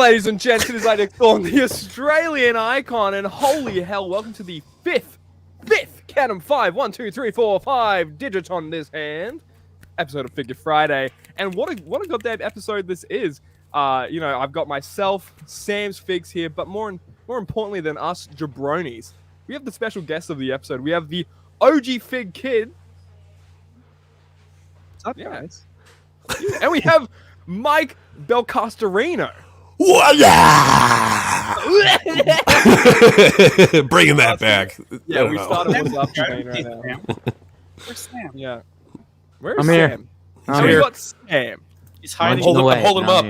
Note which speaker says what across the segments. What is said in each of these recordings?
Speaker 1: ladies and gents, it is I, Dawn, the Australian icon, and holy hell, welcome to the fifth, count 'em, 5, 1, 2, 3, 4, 5 digits on this hand, episode of Figure Friday. And what a goddamn episode this is. You know, I've got myself, Sam's Figs here, but more importantly than us jabronis, we have the special guest of the episode. We have the OG Fig Kid.
Speaker 2: What's up, guys?
Speaker 1: And we have Mike Belcastorino.
Speaker 3: Bringing that back.
Speaker 1: Yeah, we started with up right now.
Speaker 2: Where's Sam?
Speaker 1: Yeah. Where's
Speaker 4: I'm
Speaker 1: Sam?
Speaker 4: here.
Speaker 1: So we got Sam.
Speaker 2: He's
Speaker 3: I'm
Speaker 2: hiding.
Speaker 3: holding him up.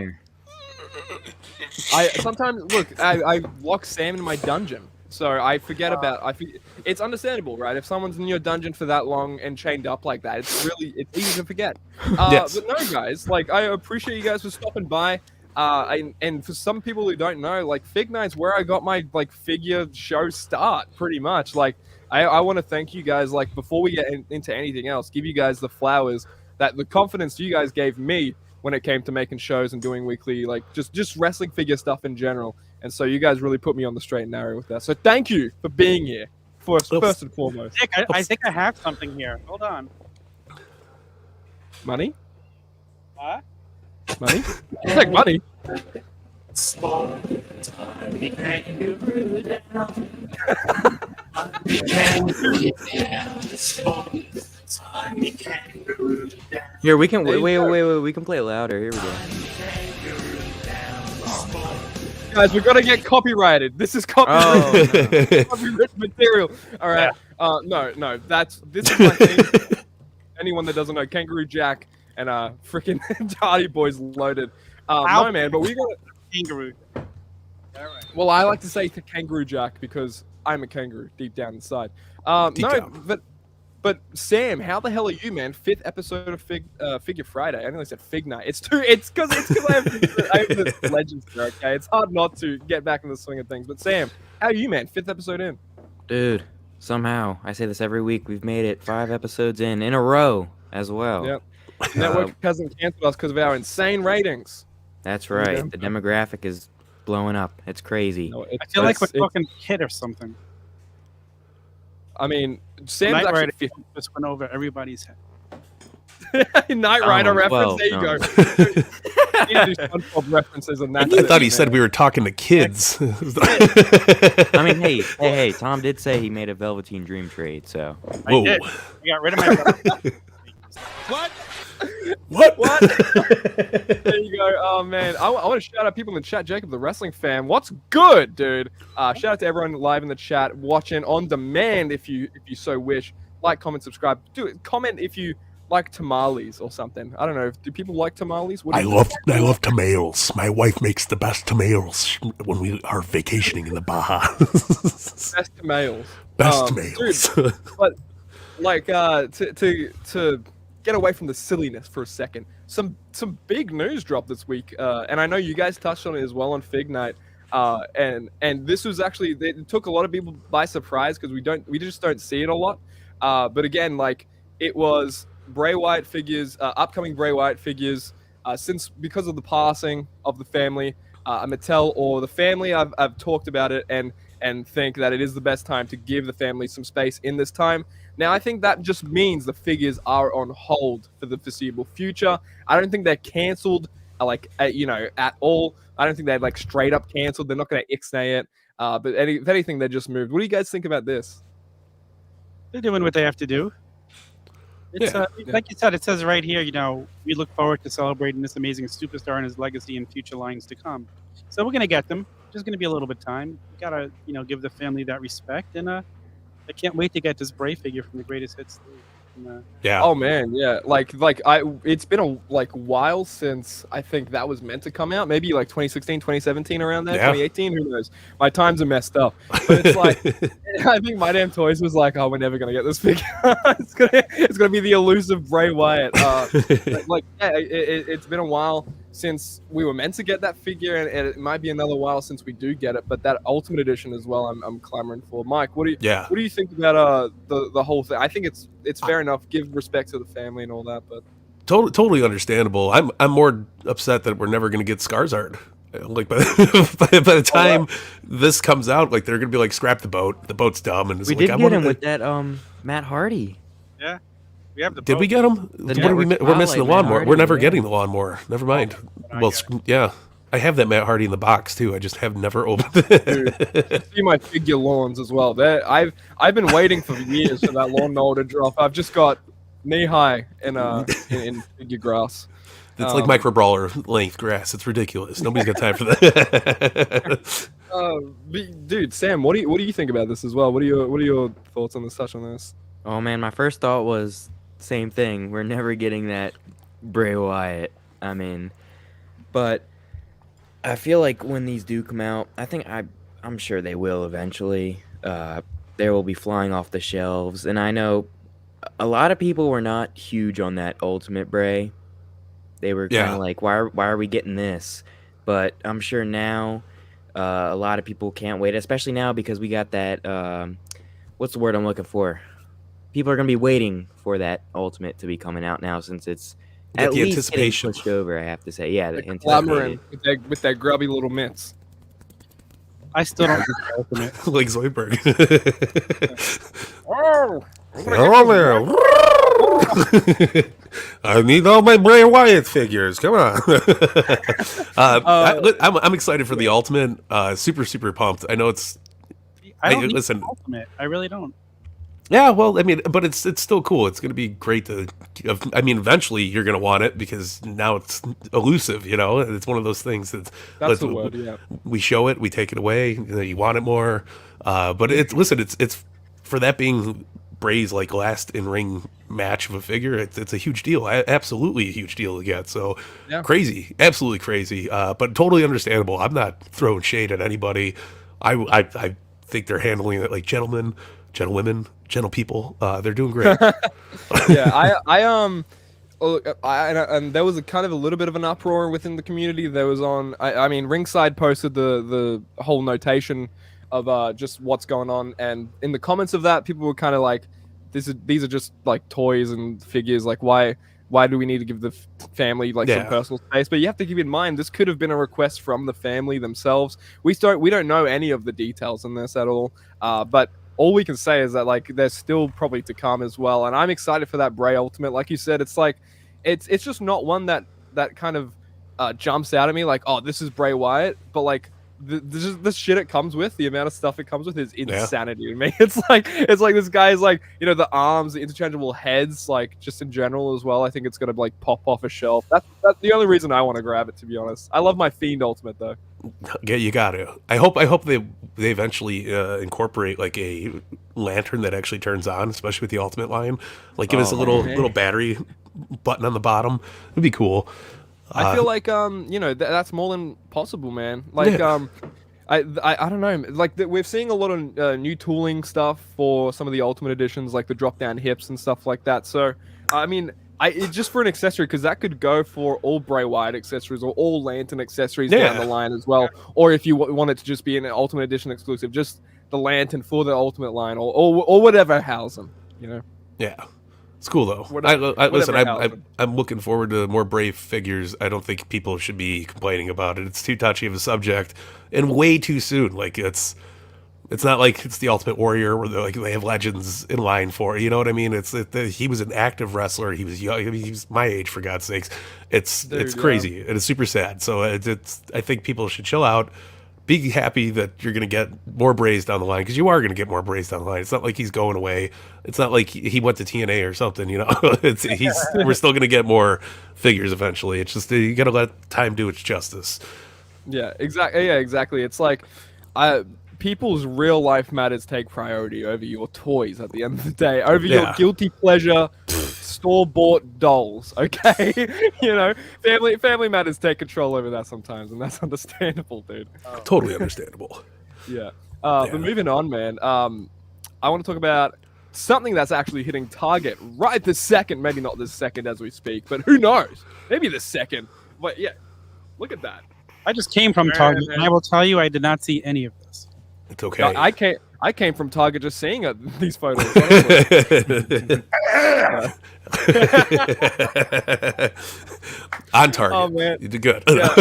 Speaker 1: I sometimes look. I lock Sam in my dungeon, so I forget about. It's understandable, right? If someone's in your dungeon for that long and chained up like that, it's easy to forget.
Speaker 3: Yes.
Speaker 1: But no, guys, like I appreciate you guys for stopping by. And for some people who don't know, like FigNight's where I got my like figure show start, pretty much. Like I want to thank you guys. Like before we get into anything else, give you guys the flowers that the confidence you guys gave me when it came to making shows and doing weekly, like just wrestling figure stuff in general. And so you guys really put me on the straight and narrow with that. So thank you for being here, first and foremost.
Speaker 2: Nick, I think I have something here. Hold on.
Speaker 1: Money?
Speaker 2: Huh?
Speaker 1: Money? It's like money.
Speaker 4: Here, we can wait. We can play it louder. Here we go.
Speaker 1: Guys, we're gonna get copyrighted. This is copyrighted, copyrighted material. All right. No. This is my thing. Anyone that doesn't know, Kangaroo Jack and freaking Hardy Boys loaded. No man, but we got
Speaker 2: Kangaroo. All right.
Speaker 1: Well, I like to say to Kangaroo Jack because I'm a kangaroo deep down inside.
Speaker 3: Down.
Speaker 1: But Sam, how the hell are you, man? 5th episode of Figure Friday. I nearly said FigNight. It's because I have this legends there, okay? It's hard not to get back in the swing of things. But Sam, how are you, man? 5th episode in.
Speaker 4: Dude, somehow, I say this every week, we've made it 5 episodes in a row as well.
Speaker 1: Yep. Network hasn't canceled us because of our insane ratings.
Speaker 4: That's right. The demographic is blowing up. It's crazy.
Speaker 1: No,
Speaker 2: I feel like we're talking Kid or something.
Speaker 1: I mean, Sam's
Speaker 2: Knight
Speaker 1: actually
Speaker 2: Rider
Speaker 1: 50.
Speaker 2: just went over everybody's head.
Speaker 1: Knight Rider reference.
Speaker 4: well,
Speaker 1: There you
Speaker 4: no.
Speaker 1: go. You need to do SpongeBob references and that.
Speaker 3: I thought he said we were talking to kids.
Speaker 4: I mean, hey, Tom did say he made a Velveteen Dream trade, so.
Speaker 3: Whoa.
Speaker 2: I did. I got rid of my.
Speaker 3: What?
Speaker 1: There you go. Oh man, I want to shout out people in the chat. Jacob, the wrestling fan, what's good, dude? Shout out to everyone live in the chat, watching on demand if you so wish. Like, comment, subscribe. Do it. Comment if you like tamales or something. I don't know. Do people like tamales? What do
Speaker 3: I
Speaker 1: you
Speaker 3: love tamales. My wife makes the best tamales when we are vacationing in the Baja.
Speaker 1: Best tamales.
Speaker 3: Best tamales.
Speaker 1: Dude, but like to get away from the silliness for a second, some big news dropped this week, and I know you guys touched on it as well on FigNight, and this was actually, it took a lot of people by surprise because we just don't see it a lot, but again, like, it was Bray Wyatt figures, upcoming Bray Wyatt figures, because of the passing of the family, Mattel or the family, I've talked about it and think that it is the best time to give the family some space in this time. Now, I think that just means the figures are on hold for the foreseeable future. I don't think they're canceled, at all. I don't think they're like straight up canceled. They're not going to ixnay it. But if anything, they just moved. What do you guys think about this?
Speaker 2: They're doing what they have to do. It's, like you said, it says right here, we look forward to celebrating this amazing superstar and his legacy in future lines to come. So we're going to get them. Just going to be a little bit of time. We got to, give the family that respect. And I can't wait to get this Bray figure from the Greatest Hits.
Speaker 3: Yeah.
Speaker 1: Oh man, yeah. It's been a while since I think that was meant to come out. Maybe like 2016, 2017, around there, 2018. Who knows? My times are messed up. But it's like, I think My Damn Toys was like, oh, we're never gonna get this figure. it's gonna be the elusive Bray Wyatt. It's been a while since we were meant to get that figure, and it might be another while since we do get it. But that Ultimate Edition as well, I'm clamoring for. Mike, what do you think about the whole thing? I think it's fair enough. Give respect to the family and all that, but
Speaker 3: Totally understandable. I'm more upset that we're never going to get Skarsgård. Like by the time this comes out, like they're gonna be like, scrap the boat. The boat's dumb. And it's
Speaker 4: We
Speaker 3: like,
Speaker 4: did get him with that Matt Hardy.
Speaker 2: Yeah, we have the.
Speaker 3: Did we get him?
Speaker 4: The
Speaker 3: What are we? We're missing the
Speaker 4: Matt
Speaker 3: lawnmower.
Speaker 4: Hardy,
Speaker 3: We're never
Speaker 4: yeah.
Speaker 3: getting the lawnmower. Never mind. Well, yeah, I have that Matt Hardy in the box too. I just have never opened it.
Speaker 1: Dude, see my figure lawns as well. I've been waiting for years for that lawnmower to drop. I've just got knee high in figure grass.
Speaker 3: It's like micro brawler length grass. It's ridiculous. Nobody's got time for that.
Speaker 1: Dude, Sam, what do you think about this as well? What are your thoughts on this? Touch on this.
Speaker 4: Oh man, my first thought was same thing. We're never getting that Bray Wyatt. I mean, but I feel like when these do come out, I'm sure they will eventually. They will be flying off the shelves, and I know a lot of people were not huge on that Ultimate Bray. They were kind of like, why are we getting this? But I'm sure now a lot of people can't wait, especially now because we got that. What's the word I'm looking for? People are gonna be waiting for that Ultimate to be coming out now, since it's at
Speaker 3: the
Speaker 4: least
Speaker 3: anticipation
Speaker 4: pushed over. I have to say, yeah, the
Speaker 1: Clamoring
Speaker 4: anticipation.
Speaker 1: with that grubby little mitts.
Speaker 2: I still don't think the Ultimate.
Speaker 3: Like Zoidberg.
Speaker 1: Oh,
Speaker 3: I need all my Bray Wyatt figures. Come on. I'm excited for the Ultimate. Super pumped. I know it's.
Speaker 2: I don't need
Speaker 3: listen.
Speaker 2: the Ultimate. I really don't.
Speaker 3: Yeah, well, I mean, but it's still cool. It's going to be great to. I mean, eventually you're going to want it because now it's elusive. You know, it's one of those things
Speaker 1: that's the word. Yeah.
Speaker 3: We show it, we take it away. You want it more, but it's for that being Bray's like last in ring match of a figure. It's a huge deal. Absolutely a huge deal to get. So crazy, absolutely crazy. But totally understandable. I'm not throwing shade at anybody. I think they're handling it like gentlemen, gentlewomen, gentle people. They're doing great.
Speaker 1: Yeah, and there was a kind of a little bit of an uproar within the community. There was I mean, Ringside posted the whole notation of just what's going on, and in the comments of that, people were kind of like, these are just like toys and figures. Like, why do we need to give the family like some personal space? But you have to keep in mind, this could have been a request from the family themselves. We don't know any of the details in this at all. But all we can say is that like there's still probably to come as well, and I'm excited for that Bray Ultimate. Like you said, it's like it's just not one that kind of jumps out at me like, oh, this is Bray Wyatt. But like the shit it comes with, the amount of stuff it comes with is insanity to me. It's like this guy's like, you know, the arms, the interchangeable heads, like just in general as well. I think it's gonna like pop off a shelf. That's the only reason I want to grab it, to be honest. I love my Fiend Ultimate though.
Speaker 3: Yeah, you got to. I hope they eventually incorporate like a lantern that actually turns on, especially with the Ultimate line. Like give us a little battery button on the bottom. It'd be cool.
Speaker 1: I feel like you know, that's more than possible, man. Like I don't know. Like we're seeing a lot of new tooling stuff for some of the Ultimate editions, like the drop down hips and stuff like that. So I mean, just for an accessory, because that could go for all Bray Wyatt accessories or all Lantern accessories down the line as well. Or if you want it to just be an Ultimate Edition exclusive, just the Lantern for the Ultimate line or whatever house them, you know?
Speaker 3: Yeah. It's cool though. Listen, I'm looking forward to more Bray figures. I don't think people should be complaining about it. It's too touchy of a subject and way too soon. Like it's not like it's the Ultimate Warrior where they have legends in line for it. You know what I mean? He was an active wrestler. He was young. I mean, he was my age, for God's sakes. It's crazy. And it's super sad. So I think people should chill out. Be happy that you're going to get more Brays down the line, because you are going to get more Brays down the line. It's not like he's going away. It's not like he went to TNA or something. You know, we're still going to get more figures eventually. It's just you got to let time do its justice.
Speaker 1: Yeah, exactly. Yeah, exactly. It's like people's real life matters take priority over your toys at the end of the day, over your guilty pleasure store-bought dolls. Okay, you know, family matters take control over that sometimes, and that's understandable, dude.
Speaker 3: Totally understandable.
Speaker 1: Yeah. But moving on, man. I want to talk about something that's actually hitting target right this second. Maybe not this second as we speak, but who knows? Maybe this second. But yeah, look at that.
Speaker 2: I just came from Target, and I will tell you, I did not see any of this.
Speaker 3: It's okay.
Speaker 1: I came from Target just seeing these photos.
Speaker 3: On target.
Speaker 1: Oh man,
Speaker 3: you did good.
Speaker 1: Yeah.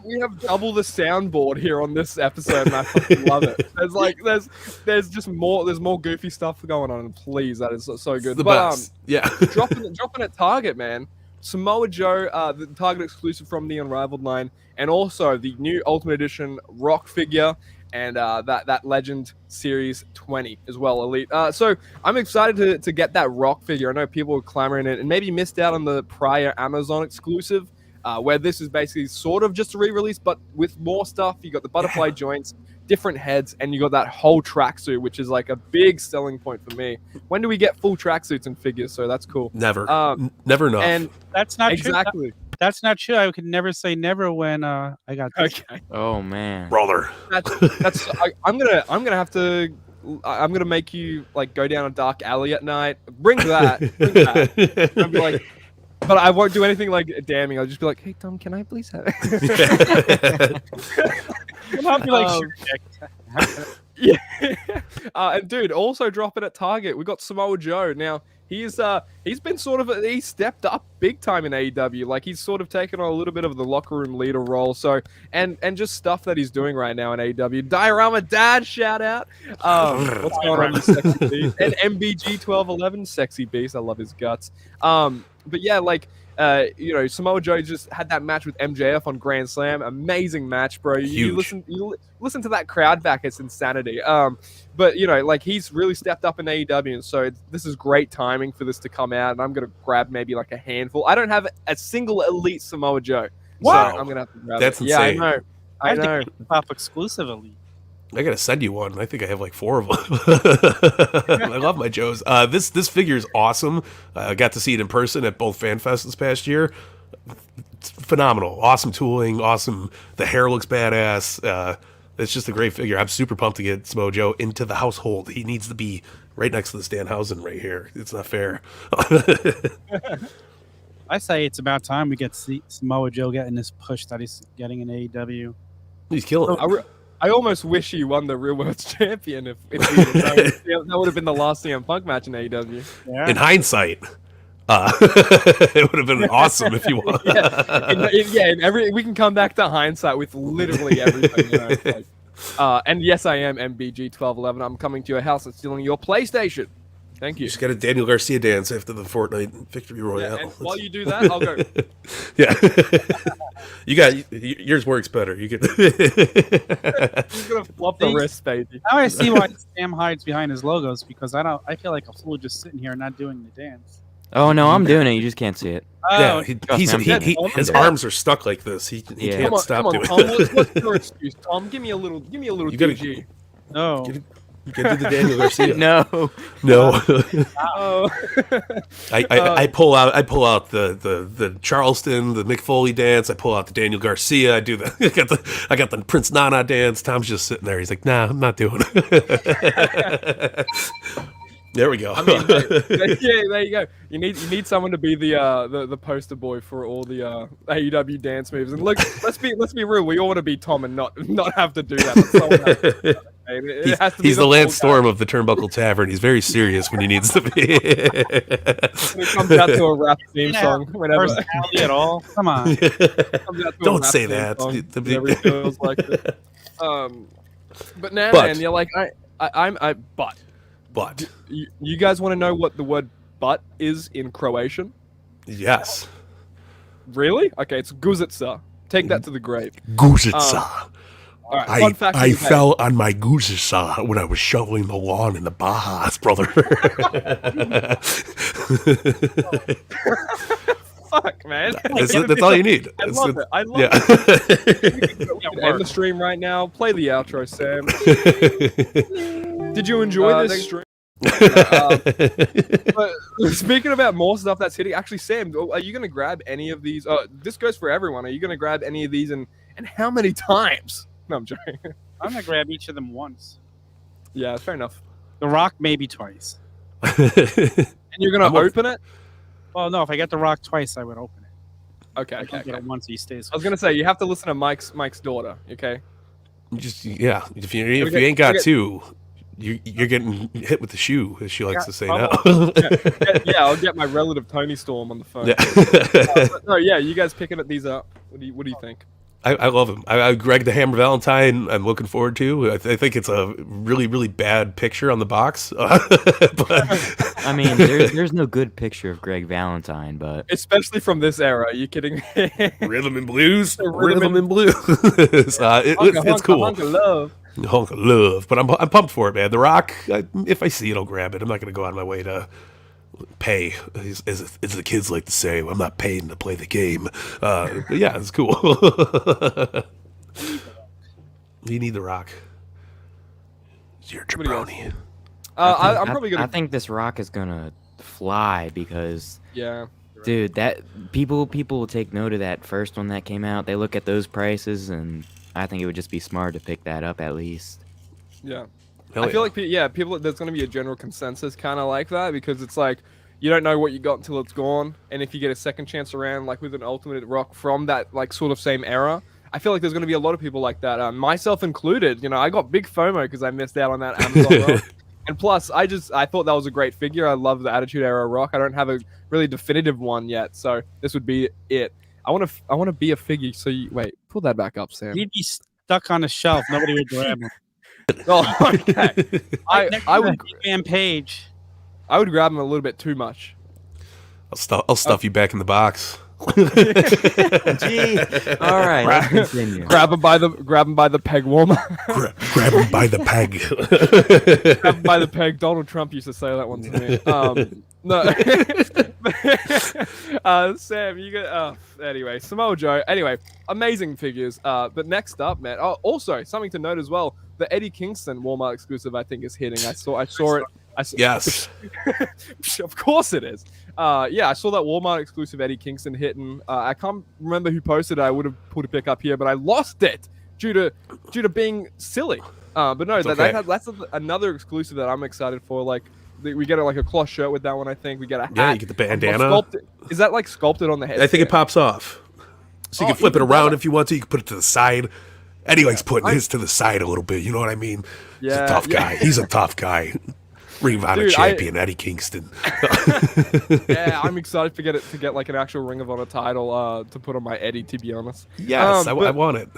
Speaker 1: we have double the soundboard here on this episode, and I fucking love it. There's just more. There's more goofy stuff going on, and please, that is so good.
Speaker 3: It's the
Speaker 1: But
Speaker 3: best. Yeah.
Speaker 1: dropping at Target, man. Samoa Joe, the Target exclusive from the Unrivaled line, and also the new Ultimate Edition Rock figure, and that Legend Series 20 as well, Elite. So I'm excited to get that Rock figure. I know people were clamoring it and maybe missed out on the prior Amazon exclusive, where this is basically sort of just a re-release, but with more stuff. You got the butterfly joints, different heads, and you got that whole tracksuit, which is like a big selling point for me. When do we get full tracksuits and figures? So that's cool.
Speaker 3: Never. Never enough.
Speaker 1: And
Speaker 2: that's not
Speaker 1: exactly.
Speaker 2: True. That's not true. I could never say never when I got this.
Speaker 1: Okay.
Speaker 4: Oh man,
Speaker 3: brother.
Speaker 1: I'm gonna make you like go down a dark alley at night. Bring that. I'll be like, but I won't do anything like damning. I'll just be like, hey Tom, can I please have it?
Speaker 2: I'll be like,
Speaker 1: yeah. And dude, also drop it at Target. We got Samoa Joe now. He's been he stepped up big time in AEW. Like he's sort of taken on a little bit of the locker room leader role. So and just stuff that he's doing right now in AEW. Diorama Dad, shout out. What's going on, Sexy Beast? And MBG 1211, Sexy Beast. I love his guts. But yeah, like Samoa Joe just had that match with MJF on Grand Slam. Amazing match, bro. You listen to that crowd back. It's insanity. But like he's really stepped up in AEW, and so this is great timing for this to come out. And I'm gonna grab maybe like a handful. I don't have a single Elite Samoa Joe.
Speaker 3: Wow,
Speaker 1: so I'm gonna have to grab
Speaker 3: that's
Speaker 1: it.
Speaker 3: insane.
Speaker 1: Yeah, I know.
Speaker 2: Pop exclusive Elite.
Speaker 3: I gotta send you one. I think I have like 4 of them. I love my Joes. This figure is awesome. I got to see it in person at both Fan Fest this past year. It's phenomenal. Awesome tooling. Awesome. The hair looks badass. It's just a great figure. I'm super pumped to get Samoa Joe into the household. He needs to be right next to the Danhausen right here. It's not fair.
Speaker 2: I say it's about time we get Samoa Joe getting this push that he's getting in AEW.
Speaker 3: He's killing it.
Speaker 1: I almost wish he won the Real World Champion if that would have been the last CM Punk match in AEW.
Speaker 2: Yeah.
Speaker 3: In hindsight, it would have been awesome if you won.
Speaker 1: We can come back to hindsight with literally everything. And yes, I am MBG 1211. I'm coming to your house and stealing your PlayStation. Thank you.
Speaker 3: You just got a Daniel Garcia dance after the Fortnite Victory Royale.
Speaker 1: Yeah, and while you do that, I'll go.
Speaker 3: Yeah. Yours works better. You can.
Speaker 1: He's gonna flop the wrist, baby.
Speaker 2: Now I see why Sam hides behind his logos, because I feel like a fool just sitting here and not doing the dance.
Speaker 4: Oh no, I'm doing it. You just can't see it.
Speaker 2: Oh,
Speaker 3: yeah, his arms are stuck like this. He can't stop doing
Speaker 1: Tom,
Speaker 3: it.
Speaker 1: what's your excuse, Tom? Give me a little DG.
Speaker 2: no.
Speaker 3: You can do the Daniel Garcia.
Speaker 4: No.
Speaker 3: I pull out the Charleston, the Mick Foley dance. I pull out the Daniel Garcia. I do I got the Prince Nana dance. Tom's just sitting there. He's like, nah, I'm not doing it. There we go.
Speaker 1: I mean, there you go. You need someone to be the poster boy for all the AEW dance moves. And look, let's be real. We all want to be Tom and not have to do that. But someone has to do that.
Speaker 3: He's the Lance Storm of the Turnbuckle Tavern. He's very serious when he needs to be.
Speaker 1: When it comes out to a rap theme song, whenever.
Speaker 2: Personality at all? Come on.
Speaker 3: Don't say that.
Speaker 1: Whenever it feels like it. But now, man, you're like, But you guys want to know what the word "but" is in Croatian?
Speaker 3: Yes.
Speaker 1: Really? Okay, it's guzica. Take that to the grave.
Speaker 3: Guzica.
Speaker 1: Right, fun fact
Speaker 3: I fell on my Guzica when I was shoveling the lawn in the Bajas, brother.
Speaker 1: Fuck, man.
Speaker 3: That's all you need.
Speaker 1: I love it. End the stream right now. Play the outro, Sam. Did you enjoy this stream? But speaking about more stuff that's hitting, actually, Sam, are you going to grab any of these? This goes for everyone. Are you going to grab any of these, and how many times? No, I'm joking.
Speaker 2: I'm going to grab each of them once.
Speaker 1: Yeah, fair enough.
Speaker 2: The Rock, maybe twice.
Speaker 1: And you're going to open it?
Speaker 2: Well, no, if I get The Rock twice, I would open it.
Speaker 1: Okay.
Speaker 2: Get it once, he stays.
Speaker 1: I was going to say, you have to listen to Mike's daughter, okay?
Speaker 3: Just, if you ain't got two, you're getting hit with the shoe, as she likes to say now.
Speaker 1: Yeah, I'll get my relative Tony Storm on the phone. No, yeah, you guys picking these up? What do you think?
Speaker 3: I love him. Greg the Hammer Valentine, I'm looking forward to. I think it's a really, really bad picture on the box. But
Speaker 4: I mean, there's no good picture of Greg Valentine, but
Speaker 1: especially from this era. Are you kidding me?
Speaker 3: Rhythm and blues, rhythm and blues. It's cool.
Speaker 1: Hunk of love.
Speaker 3: Hunk of love, but I'm pumped for it, man. The Rock, if I see it, I'll grab it. I'm not going to go out of my way to pay, as the kids like to say. I'm not paying to play the game. But yeah, it's cool. You need the Rock. It's your jabroni.
Speaker 1: I'm probably gonna.
Speaker 4: I think this Rock is gonna fly because
Speaker 1: Yeah.
Speaker 4: dude, that people will take note of that first one that came out. They look at those prices, and I think it would just be smart to pick that up at least.
Speaker 1: Yeah.
Speaker 3: Hell
Speaker 1: I feel
Speaker 3: yeah.
Speaker 1: like people. There's gonna be a general consensus kind of like that because it's like you don't know what you got until it's gone, and if you get a second chance around, like with an Ultimate Rock from that like sort of same era, I feel like there's gonna be a lot of people like that, myself included. You know, I got big FOMO because I missed out on that Amazon Rock. And plus, I thought that was a great figure. I love the Attitude Era Rock. I don't have a really definitive one yet, so this would be it. I want to be a figure. So wait, pull that back up, Sam.
Speaker 2: He'd be stuck on a shelf. Nobody would grab him.
Speaker 1: Oh, okay. I would
Speaker 2: Page.
Speaker 1: I would grab him a little bit too much.
Speaker 3: I'll stuff you back in the box.
Speaker 4: Gee. All right, let's continue.
Speaker 1: Grab him by the peg warmer.
Speaker 3: Grab him by the peg.
Speaker 1: Grab him by the peg. Donald Trump used to say that one to me. No. Sam, you got. Anyway, Samoa Joe. Anyway, amazing figures. But next up, man. Oh, also something to note as well. The Eddie Kingston Walmart exclusive, I think, is hitting. I saw it.
Speaker 3: Yes.
Speaker 1: Of course it is. Yeah, I saw that Walmart exclusive Eddie Kingston hitting. I can't remember who posted it. I would have put a pick up here, but I lost it due to being silly. But no, that's another exclusive that I'm excited for. Like we get like a cloth shirt with that one. I think we get a hat.
Speaker 3: Yeah, you get the bandana.
Speaker 1: Is that like sculpted on the head?
Speaker 3: I think it pops off, so you can flip it around if you want to. You can put it to the side. Eddie likes putting his to the side a little bit. You know what I mean? He's a tough guy. He's a tough guy. Ring of Honor champion Eddie Kingston.
Speaker 1: Yeah, I'm excited to get like an actual Ring of Honor title to put on my Eddie. To be honest,
Speaker 3: yes, I want it.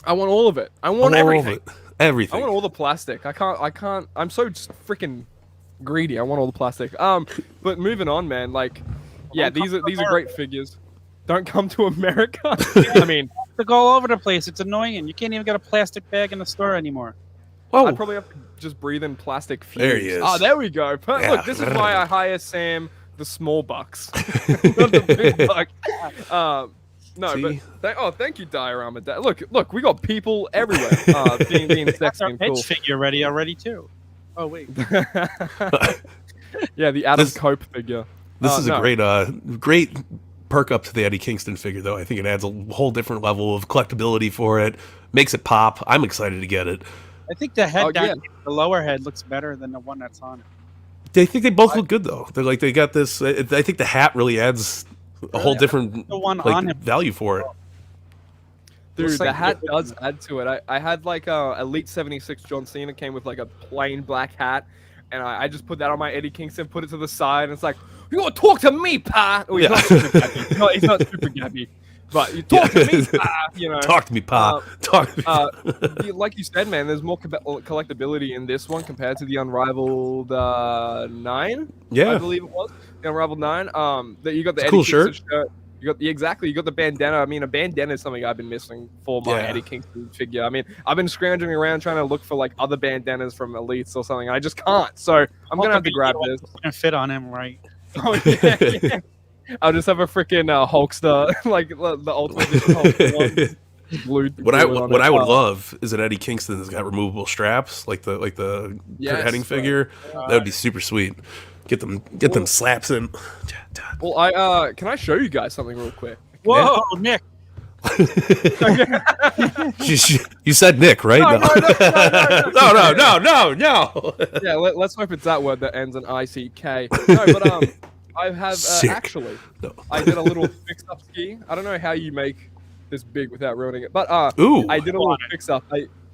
Speaker 1: I want all of it. I want everything.
Speaker 3: Everything.
Speaker 1: I want all the plastic. I can't. I'm so freaking greedy. I want all the plastic. But moving on, man. Like, yeah, these are great figures. Don't come to America. I mean,
Speaker 2: to go all over the place. It's annoying. You can't even get a plastic bag in the store anymore.
Speaker 3: Oh.
Speaker 1: I'd probably have to just breathe in plastic fumes.
Speaker 3: There he is.
Speaker 1: Oh, there we go. Yeah. Look, this is why I hire Sam the small bucks, not the big buck. No,
Speaker 3: See?
Speaker 1: but thank you, Diorama. Look, we got people everywhere being sexy and cool.
Speaker 2: Figure ready already too. Oh wait.
Speaker 1: Yeah, the Adam Cope figure.
Speaker 3: This is a great perk up to the Eddie Kingston figure, though. I think it adds a whole different level of collectability for it. Makes it pop. I'm excited to get it.
Speaker 2: I think the head the lower head looks better than the one that's on it.
Speaker 3: I think they both look good, though. They got this. I think the hat really adds a whole different value for it.
Speaker 1: Dude, the hat does add to it. I had like Elite 76 John Cena came with like a plain black hat, and I just put that on my Eddie Kingston, put it to the side, and it's like, you gotta talk to me, pa. Oh, he's not super gappy. He's not super gappy. But you talk to me, pa. You know.
Speaker 3: Talk to me, pa. Talk to me.
Speaker 1: Like you said, man, there's more collectability in this one compared to the Unrivaled 9.
Speaker 3: Yeah,
Speaker 1: I believe it was the Unrivaled 9. That you got the Eddie
Speaker 3: cool
Speaker 1: Kingston
Speaker 3: shirt.
Speaker 1: You got you got the bandana. I mean, a bandana is something I've been missing for my Eddie Kingston figure. I mean, I've been scrounging around trying to look for like other bandanas from Elites or something. I just can't. So I'm gonna have to grab this.
Speaker 2: And fit on him, right?
Speaker 1: Oh yeah. I'll just have a freaking Hulkster, like the Ultimate Edition Hulk blue.
Speaker 3: What I would love is an Eddie Kingston that's got removable straps, like the Kurt Hennig figure. That would be super sweet. Get them slaps in.
Speaker 1: Well, can I show you guys something real quick?
Speaker 2: Whoa, Nick.
Speaker 3: You said Nick, right? No.
Speaker 1: Yeah, let's hope it's that word that ends in ICK. No, but I have actually. No. I did a little fix-up ski. I don't know how you make this big without ruining it, but I did a little fix-up.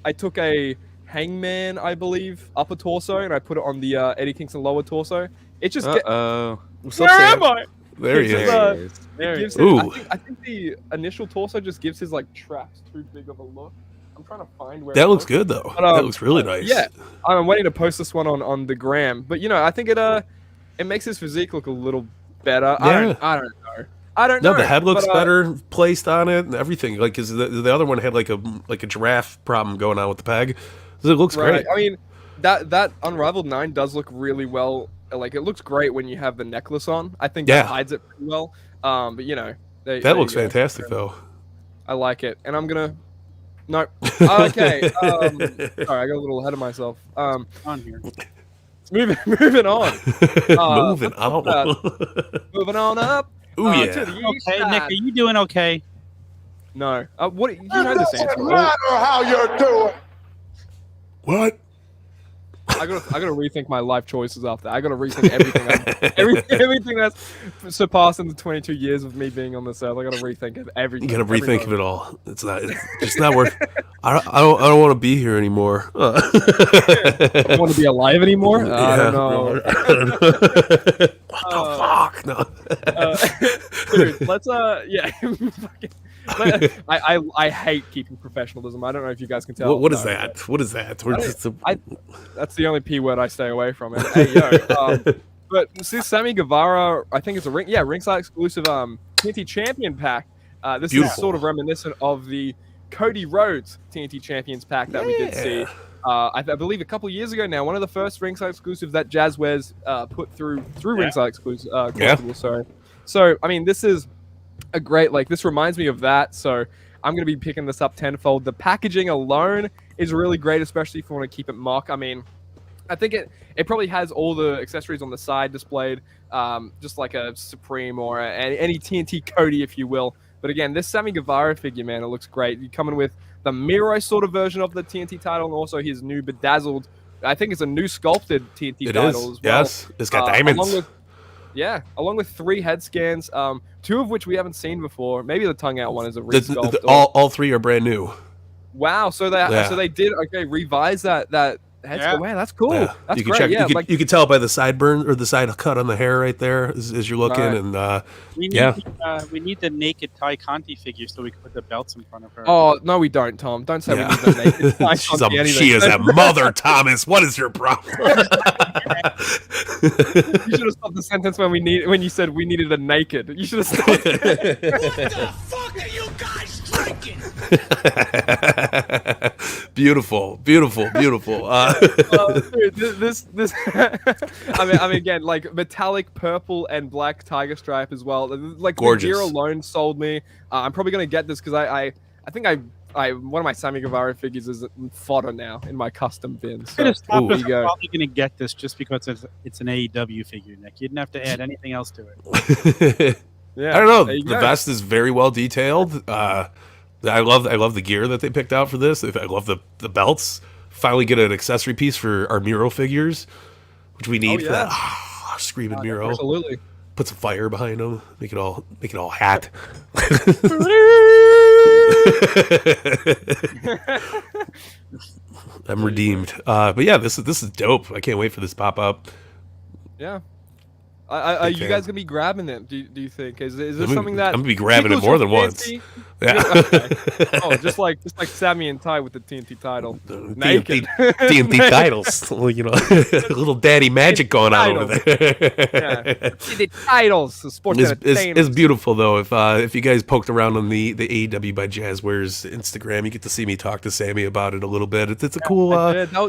Speaker 1: I took a Hangman, I believe, upper torso, and I put it on the Eddie Kingston lower torso. It just
Speaker 4: Where
Speaker 1: am I?
Speaker 3: There he is.
Speaker 1: I think the initial torso just gives his like traps too big of a look. I'm trying to find where.
Speaker 3: That looks good though. But, that looks really nice.
Speaker 1: Yeah, I'm waiting to post this one on the gram, but I think it makes his physique look a little better.
Speaker 3: Yeah.
Speaker 1: I don't know.
Speaker 3: No, the head looks better placed on it and everything. Like, cause the other one had like a giraffe problem going on with the peg. So it looks great.
Speaker 1: I mean, that Unrivaled 9 does look really well. Like, it looks great when you have the necklace on. I think that hides it pretty well. But
Speaker 3: that looks fantastic though.
Speaker 1: I like it, and I'm gonna. No. Okay. Sorry, I got a little ahead of myself.
Speaker 2: On here.
Speaker 1: Moving on.
Speaker 3: Moving on.
Speaker 1: Moving on up.
Speaker 3: Ooh, yeah.
Speaker 1: To the east
Speaker 2: Okay,
Speaker 1: side.
Speaker 2: Nick, are you doing okay?
Speaker 1: No. What? You know this answer.
Speaker 5: No matter how you're doing.
Speaker 3: What?
Speaker 1: I gotta rethink my life choices after that. I gotta rethink everything. Everything that's surpassed in the 22 years of me being on this earth. I gotta rethink of everything.
Speaker 3: You gotta rethink of it all. It's just not worth. I don't want to be here anymore.
Speaker 1: I don't want to be alive anymore. I don't know.
Speaker 3: What the fuck? No.
Speaker 1: Dude, let's I hate keeping professionalism. I don't know if you guys can tell.
Speaker 3: What is that? What is that?
Speaker 1: That's the only P word I stay away from. And, hey, yo, but see, Sammy Guevara, I think it's a ringside exclusive TNT Champion pack. This is sort of reminiscent of the Cody Rhodes TNT Champions pack that we did see. I believe a couple years ago now, one of the first ringside exclusives that Jazzwares put through ringside exclusive. Sorry. So I mean, this is a great, this reminds me of that, so I'm going to be picking this up tenfold. The packaging alone is really great, especially if you want to keep it mock. I mean, I think it probably has all the accessories on the side displayed, just like a Supreme or any TNT Cody, if you will. But again, this Sammy Guevara figure, man, it looks great. You're coming with the Miro sort of version of the TNT title, and also his new bedazzled, I think it's a new sculpted TNT title as well.
Speaker 3: Yes, it's got diamonds.
Speaker 1: Along with 3 head scans, 2 of which we haven't seen before. Maybe the tongue out one is a resculpt.
Speaker 3: All 3 are brand new.
Speaker 1: Wow, so they did revise that head scan. Wow, that's cool.
Speaker 3: Yeah.
Speaker 1: That's
Speaker 3: you can
Speaker 1: great.
Speaker 3: Check, you can tell by the sideburn or the side cut on the hair right there as you're looking, and
Speaker 2: we need the naked Ty Conti figure so we can put the belts in front of her.
Speaker 1: Oh no, we don't, Tom. Don't say we need the naked Ty Conti.
Speaker 3: She is a mother, Thomas. What is your problem?
Speaker 1: You should have stopped the sentence when you said we needed a naked. You should have stopped.
Speaker 5: What the fuck are you guys drinking?
Speaker 3: Beautiful.
Speaker 1: Dude, this I mean again, like metallic purple and black tiger stripe as well. Like,
Speaker 3: gorgeous.
Speaker 1: The gear alone sold me. I'm probably gonna get this because I think one of my Sammy Guevara figures is fodder now in my custom bin. So
Speaker 2: I'm probably
Speaker 1: go.
Speaker 2: gonna get this just because it's an AEW figure, Nick. You didn't have to add anything else to it.
Speaker 1: Yeah,
Speaker 3: I don't know. The vest is very well detailed. I love the gear that they picked out for this. I love the belts. Finally get an accessory piece for our Miro figures, which we need for that screaming Miro.
Speaker 1: Absolutely.
Speaker 3: Put some fire behind them. Make it all hat. I'm redeemed. But yeah, this is dope. I can't wait for this pop up.
Speaker 1: Yeah. Are you guys gonna be grabbing them? Do you think is there something that
Speaker 3: I'm gonna be grabbing it more than once? Yeah.
Speaker 1: Okay. Oh, just like Sammy and Ty with the TNT title. Naked.
Speaker 3: TNT titles. Well, a little daddy magic going on over there.
Speaker 1: The titles, the sports entertainment.
Speaker 3: It's beautiful though. If you guys poked around on the AEW by Jazzwares Instagram, you get to see me talk to Sammy about it a little bit. It's a cool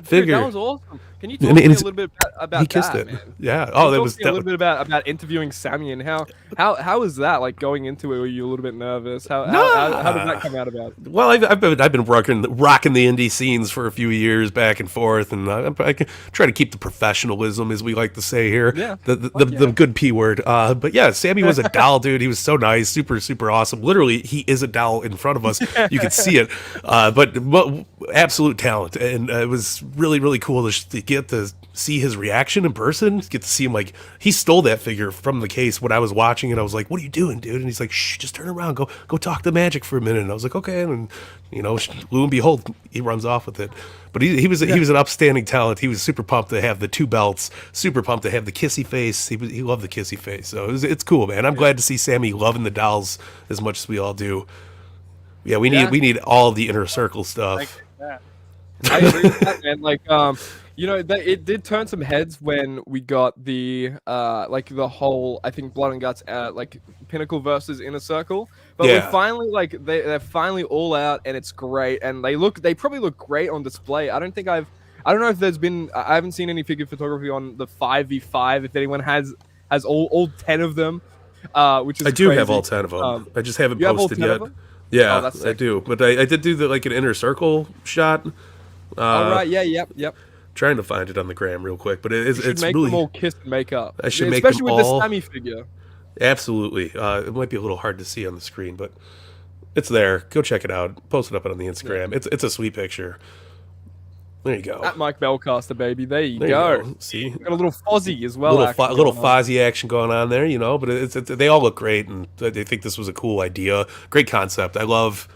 Speaker 3: figure.
Speaker 1: That was awesome. Can you talk to me a little bit about
Speaker 3: he kissed
Speaker 1: that,
Speaker 3: it.
Speaker 1: man?
Speaker 3: Yeah. Oh, that was
Speaker 1: a little bit about interviewing Sammy and how is that like going into it? Were you a little bit nervous? How did that come out about?
Speaker 3: Well, I've been rocking the indie scenes for a few years back and forth, and I try to keep the professionalism, as we like to say here.
Speaker 1: Yeah.
Speaker 3: The good P word. But yeah, Sammy was a doll, dude. He was so nice, super super awesome. Literally, he is a doll in front of us. You can see it. But absolute talent, and it was really really cool to get to see his reaction in person. Get to see him he stole stole that figure from the case when I was watching it. I was like, "What are you doing, dude?" And he's like, "Shh, just turn around, go talk to Magic for a minute." And I was like, "Okay." And lo and behold, he runs off with it. But he was an upstanding talent. He was super pumped to have the 2 belts. Super pumped to have the kissy face. He loved the kissy face. So it's cool, man. I'm glad to see Sammy loving the dolls as much as we all do. Yeah, we need all of the inner circle stuff.
Speaker 1: I agree with that, man. Like, it did turn some heads when we got the the whole, I think, Blood and Guts Pinnacle versus Inner Circle. But we're finally they're finally all out, and it's great. And they probably look great on display. I don't know if there's been, I haven't seen any figure photography on the 5v5. If anyone has all 10 of them, which is
Speaker 3: I do
Speaker 1: crazy.
Speaker 3: have all 10 of them. I just haven't
Speaker 1: you have
Speaker 3: posted
Speaker 1: all 10
Speaker 3: yet.
Speaker 1: of them?
Speaker 3: Yeah, I do. But I did do an inner circle shot.
Speaker 1: Right, yeah, yep.
Speaker 3: Trying to find it on the gram real quick, but it's
Speaker 1: make
Speaker 3: really
Speaker 1: them all kiss and make up.
Speaker 3: I should
Speaker 1: especially
Speaker 3: make them
Speaker 1: with
Speaker 3: all,
Speaker 1: the Sammy figure.
Speaker 3: Absolutely. It might be a little hard to see on the screen, but it's there. Go check it out. Post it up on the Instagram. Yeah. It's a sweet picture. There you go.
Speaker 1: At Mike Bellcaster, baby. There you go.
Speaker 3: See,
Speaker 1: got a little Fozzie as well.
Speaker 3: Little Fozzie action going on there, But they all look great, and they think this was a cool idea, great concept. I love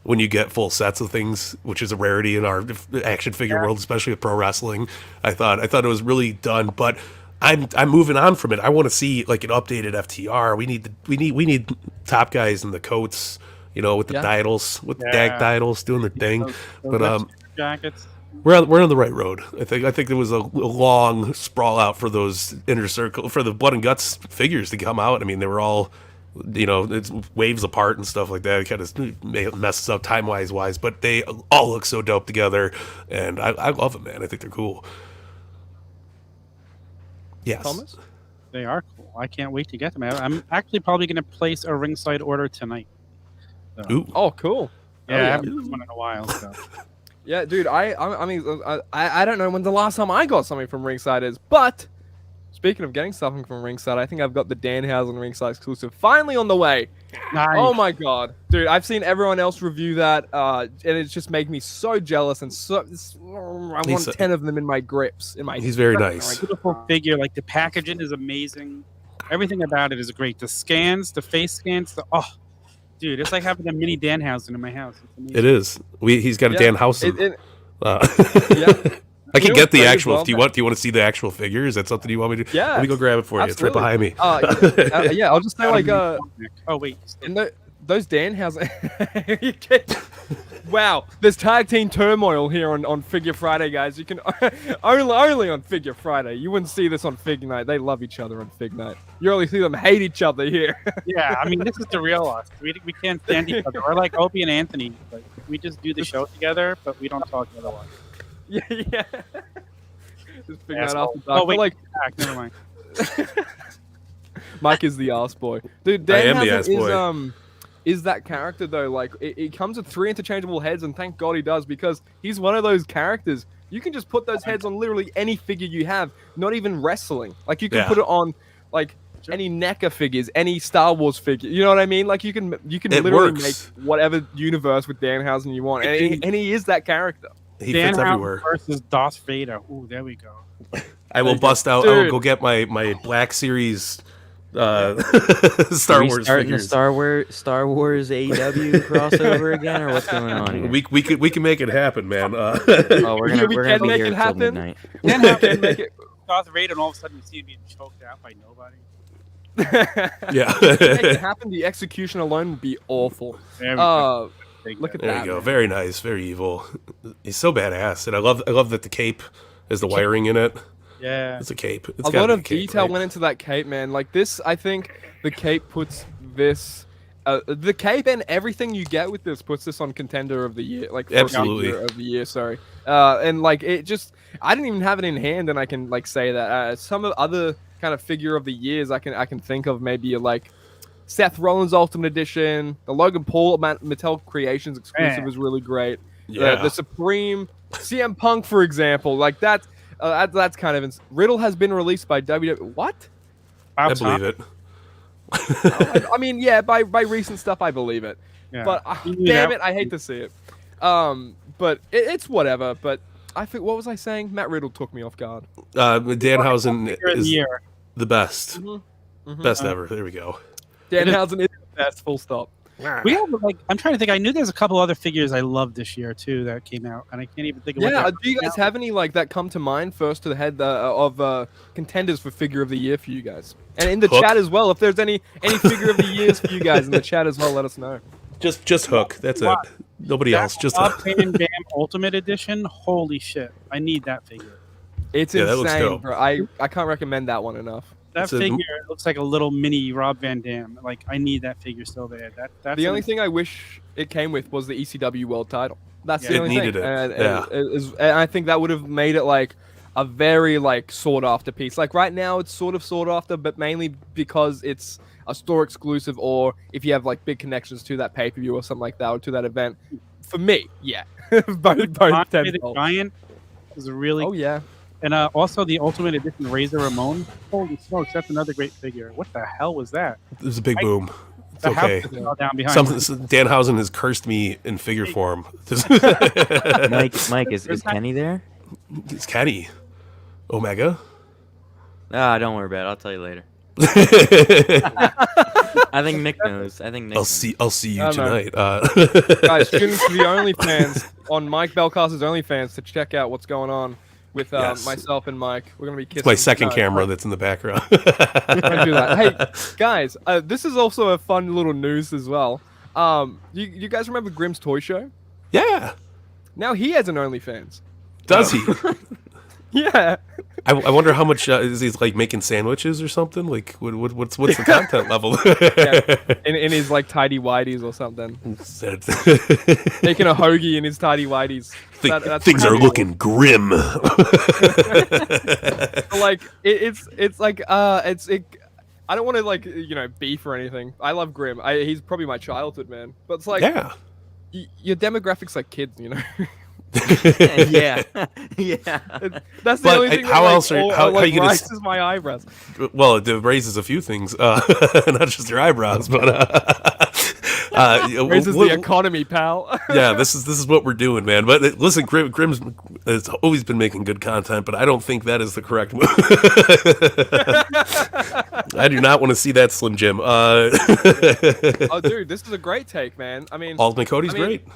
Speaker 3: when you get full sets of things, which is a rarity in our action figure world, especially with pro wrestling. I thought it was really done, but I'm moving on from it. I want to see like an updated FTR. We need top guys in the coats, with the titles, with the DAG titles doing their thing.
Speaker 2: Those jackets.
Speaker 3: We're on the right road. I think there was a long sprawl out for those inner circle, for the Blood and Guts figures to come out. I mean, they were all, it's waves apart and stuff like that. It kind of messes up time-wise, but they all look so dope together, and I love them, man. I think they're cool. Yes.
Speaker 1: Thomas?
Speaker 2: They are cool. I can't wait to get them. I'm actually probably going to place a ringside order tonight. So.
Speaker 3: Ooh.
Speaker 1: Oh, cool.
Speaker 2: Yeah, I haven't done one in a while, so.
Speaker 1: Yeah, dude, I mean, I don't know when the last time I got something from Ringside is, but speaking of getting something from Ringside, I think I've got the Danhausen Ringside exclusive finally on the way.
Speaker 2: Nice.
Speaker 1: Oh my god, dude, I've seen everyone else review that, and it's just making me so jealous, and I want 10 of them in my grips.
Speaker 3: He's very nice.
Speaker 2: Beautiful figure, like the packaging is amazing. Everything about it is great. The scans, the face scans, dude, it's like having a mini Danhausen in my house.
Speaker 3: It is. He's got a Danhausen.
Speaker 1: Yeah.
Speaker 3: I can get the actual. Well, do you want to see the actual figure? Is that something you want me to?
Speaker 1: Yeah.
Speaker 3: Let me go grab it for you.
Speaker 1: Absolutely.
Speaker 3: It's right
Speaker 1: behind me. Yeah, I'll just say
Speaker 2: oh wait.
Speaker 1: In those Danhausen. Wow, there's tag team turmoil here on Figure Friday, guys. You can only on Figure Friday. You wouldn't see this on FigNight. They love each other on FigNight. You only see them hate each other here.
Speaker 2: Yeah, I mean, this is the real us. We can't stand each other. We're like Opie and Anthony. Like, we just do the show together, but we don't talk otherwise.
Speaker 1: Yeah. Just figure out after dark.
Speaker 2: Oh wait,
Speaker 1: never mind. Mike is the ass boy, dude.
Speaker 3: I am the ass boy.
Speaker 1: Is that character though? Like, it comes with 3 interchangeable heads, and thank God he does, because he's one of those characters. You can just put those heads on literally any figure you have, not even wrestling. Like, you can put it on like any NECA figures, any Star Wars figure. You know what I mean? Like, you can literally make whatever universe with Danhausen you want, and he is that character.
Speaker 3: He fits everywhere.
Speaker 2: Versus Darth Vader. Ooh, there we go.
Speaker 3: I will bust out. I will go get my Black Series Star Wars figures.
Speaker 4: The Star Wars AEW crossover again, or what's going on here?
Speaker 3: We can make it happen, man.
Speaker 4: We're gonna be here till midnight.
Speaker 2: Then make it Darth Vader, and all of a sudden you see him being choked out by nobody.
Speaker 3: Yeah.
Speaker 1: If it happened, the execution alone would be awful. Look at that.
Speaker 3: There you go. Man. Very nice. Very evil. He's so badass, and I love that the cape has the wiring in it.
Speaker 2: Yeah,
Speaker 3: it's a cape.
Speaker 1: A lot of detail went into that cape, man. Like this, I think the cape puts this, the cape and everything you get with this puts this on contender of the year. Like
Speaker 3: absolutely
Speaker 1: of the year. Sorry. And like it just, I didn't even have it in hand, and I can like say that some of other kind of figure of the years I can think of maybe like Seth Rollins Ultimate Edition, the Logan Paul Mattel Creations exclusive was really great.
Speaker 3: Yeah.
Speaker 1: The Supreme CM Punk, for example, like that's kind of Riddle has been released by WWE. What?
Speaker 3: I believe it.
Speaker 1: I mean, yeah, by recent stuff, I believe it. Yeah. But damn it, I hate to see it. But it's whatever. But I think, what was I saying? Matt Riddle took me off guard.
Speaker 3: Danhausen
Speaker 2: is
Speaker 3: The best. Best ever. There we go.
Speaker 1: Danhausen is the best, full stop.
Speaker 2: We have I'm trying to think. I knew there's a couple other figures I loved this year too that came out, and I can't even think of.
Speaker 1: Yeah, do you guys have any like that come to mind first to the head of contenders for figure of the year for you guys? And in the chat as well, if there's any figure of the years for you guys in the chat as well, let us know.
Speaker 3: Just Hook. That's it. Nobody else. Just
Speaker 2: Bob Payne Bam Ultimate Edition. Holy shit! I need that figure.
Speaker 1: It's insane, bro. I can't recommend that one enough.
Speaker 2: That figure looks like a little mini Rob Van Dam. Like, I need that figure still there. That's
Speaker 1: the only thing I wish it came with was the ECW World Title. That's the only
Speaker 3: thing. It needed it.
Speaker 1: And I think that would have made it like a very like sought after piece. Like right now, it's sort of sought after, but mainly because it's a store exclusive, or if you have like big connections to that pay per view or something like that, or to that event. For me, yeah, both
Speaker 2: the Giant is really.
Speaker 1: Oh yeah.
Speaker 2: And also the Ultimate Edition Razor Ramon. Holy smokes, that's another great figure. What the hell was that?
Speaker 3: It was a big boom. It's okay.
Speaker 2: Down behind
Speaker 3: Danhausen has cursed me in figure form.
Speaker 4: Mike, is Kenny there?
Speaker 3: It's Kenny. Omega?
Speaker 4: Don't worry about it. I'll tell you later. I think Nick knows.
Speaker 3: I'll see you tonight.
Speaker 1: Guys, tune into the OnlyFans on Mike Belcast's OnlyFans to check out what's going on with myself and Mike. We're gonna be kissing.
Speaker 3: It's my second camera that's in the background.
Speaker 1: Don't do that. Hey, guys, this is also a fun little news as well. You guys remember Grimm's Toy Show?
Speaker 3: Yeah.
Speaker 1: Now he has an OnlyFans.
Speaker 3: Does he?
Speaker 1: Yeah.
Speaker 3: I wonder how much is he like making sandwiches or something? Like, what's the content level?
Speaker 1: in his like tidy whities or something. Making a hoagie in his tidy whities.
Speaker 3: Things are looking grim.
Speaker 1: Like it's like I don't want to like beef or anything. I love Grimm. He's probably my childhood man. But it's like your demographics like kids,
Speaker 4: yeah.
Speaker 1: That's the only thing.
Speaker 3: How else are you gonna
Speaker 1: raises my eyebrows?
Speaker 3: Well, it raises a few things, not just your eyebrows, but
Speaker 1: raises the economy, pal.
Speaker 3: Yeah, this is what we're doing, man. But listen, Grimm's has always been making good content, but I don't think that is the correct move. I do not want to see that Slim Jim.
Speaker 1: Oh, dude, this is a great take, man. I mean,
Speaker 3: Ultimate Cody's great.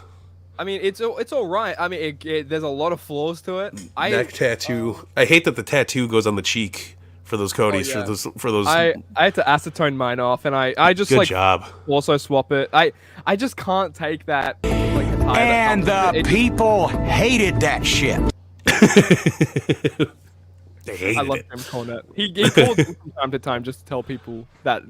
Speaker 1: I mean, it's all right. I mean, there's a lot of flaws to it.
Speaker 3: Neck tattoo. I hate that the tattoo goes on the cheek for those Codys.
Speaker 1: Oh, yeah.
Speaker 3: For those.
Speaker 1: I had to acetone mine off, and I just
Speaker 3: good job.
Speaker 1: Also swap it. I just can't take that. Like,
Speaker 5: and the people hated that shit.
Speaker 3: They hated
Speaker 1: I love
Speaker 3: it.
Speaker 1: Grim Cornet. He calls it from time to time just to tell people that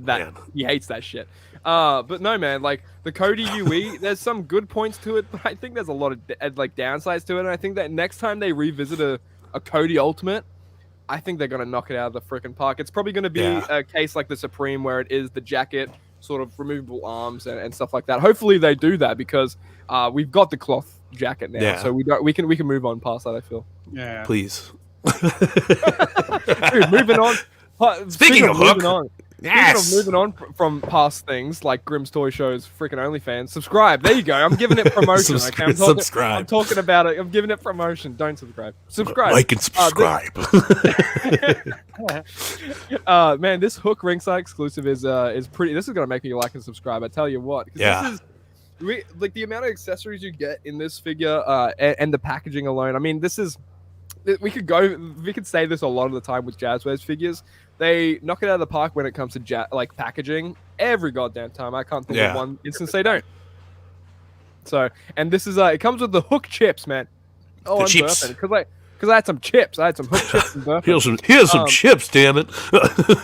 Speaker 1: he hates that shit. But no, man, like the Cody UE, there's some good points to it, but I think there's a lot of downsides to it. And I think that next time they revisit a Cody Ultimate, I think they're gonna knock it out of the freaking park. It's probably gonna be a case like the Supreme, where it is the jacket, sort of removable arms and stuff like that. Hopefully they do that because we've got the cloth jacket now, so we can move on past that. I feel.
Speaker 2: Yeah.
Speaker 3: Please.
Speaker 1: Dude, moving on.
Speaker 3: Speaking of Hook. Yes.
Speaker 1: Moving on from past things like Grimm's Toy Show's freaking OnlyFans, subscribe. There you go. I'm giving it promotion.
Speaker 3: Subscribe.
Speaker 1: I'm talking about it. I'm giving it promotion. Don't subscribe. Subscribe.
Speaker 3: Like and subscribe.
Speaker 1: Man, this Hook ringside exclusive is pretty. This is gonna make me like and subscribe. I tell you what.
Speaker 3: Yeah.
Speaker 1: Like the amount of accessories you get in this figure and the packaging alone. I mean, this is. We could say this a lot of the time with Jazzwares figures. They knock it out of the park when it comes to like packaging every goddamn time. I can't think of one instance they don't. So, and this is it comes with the Hook chips, man. Oh, I'm burping because I had some chips. I had some Hook chips and burping.
Speaker 3: Here's some chips, damn it.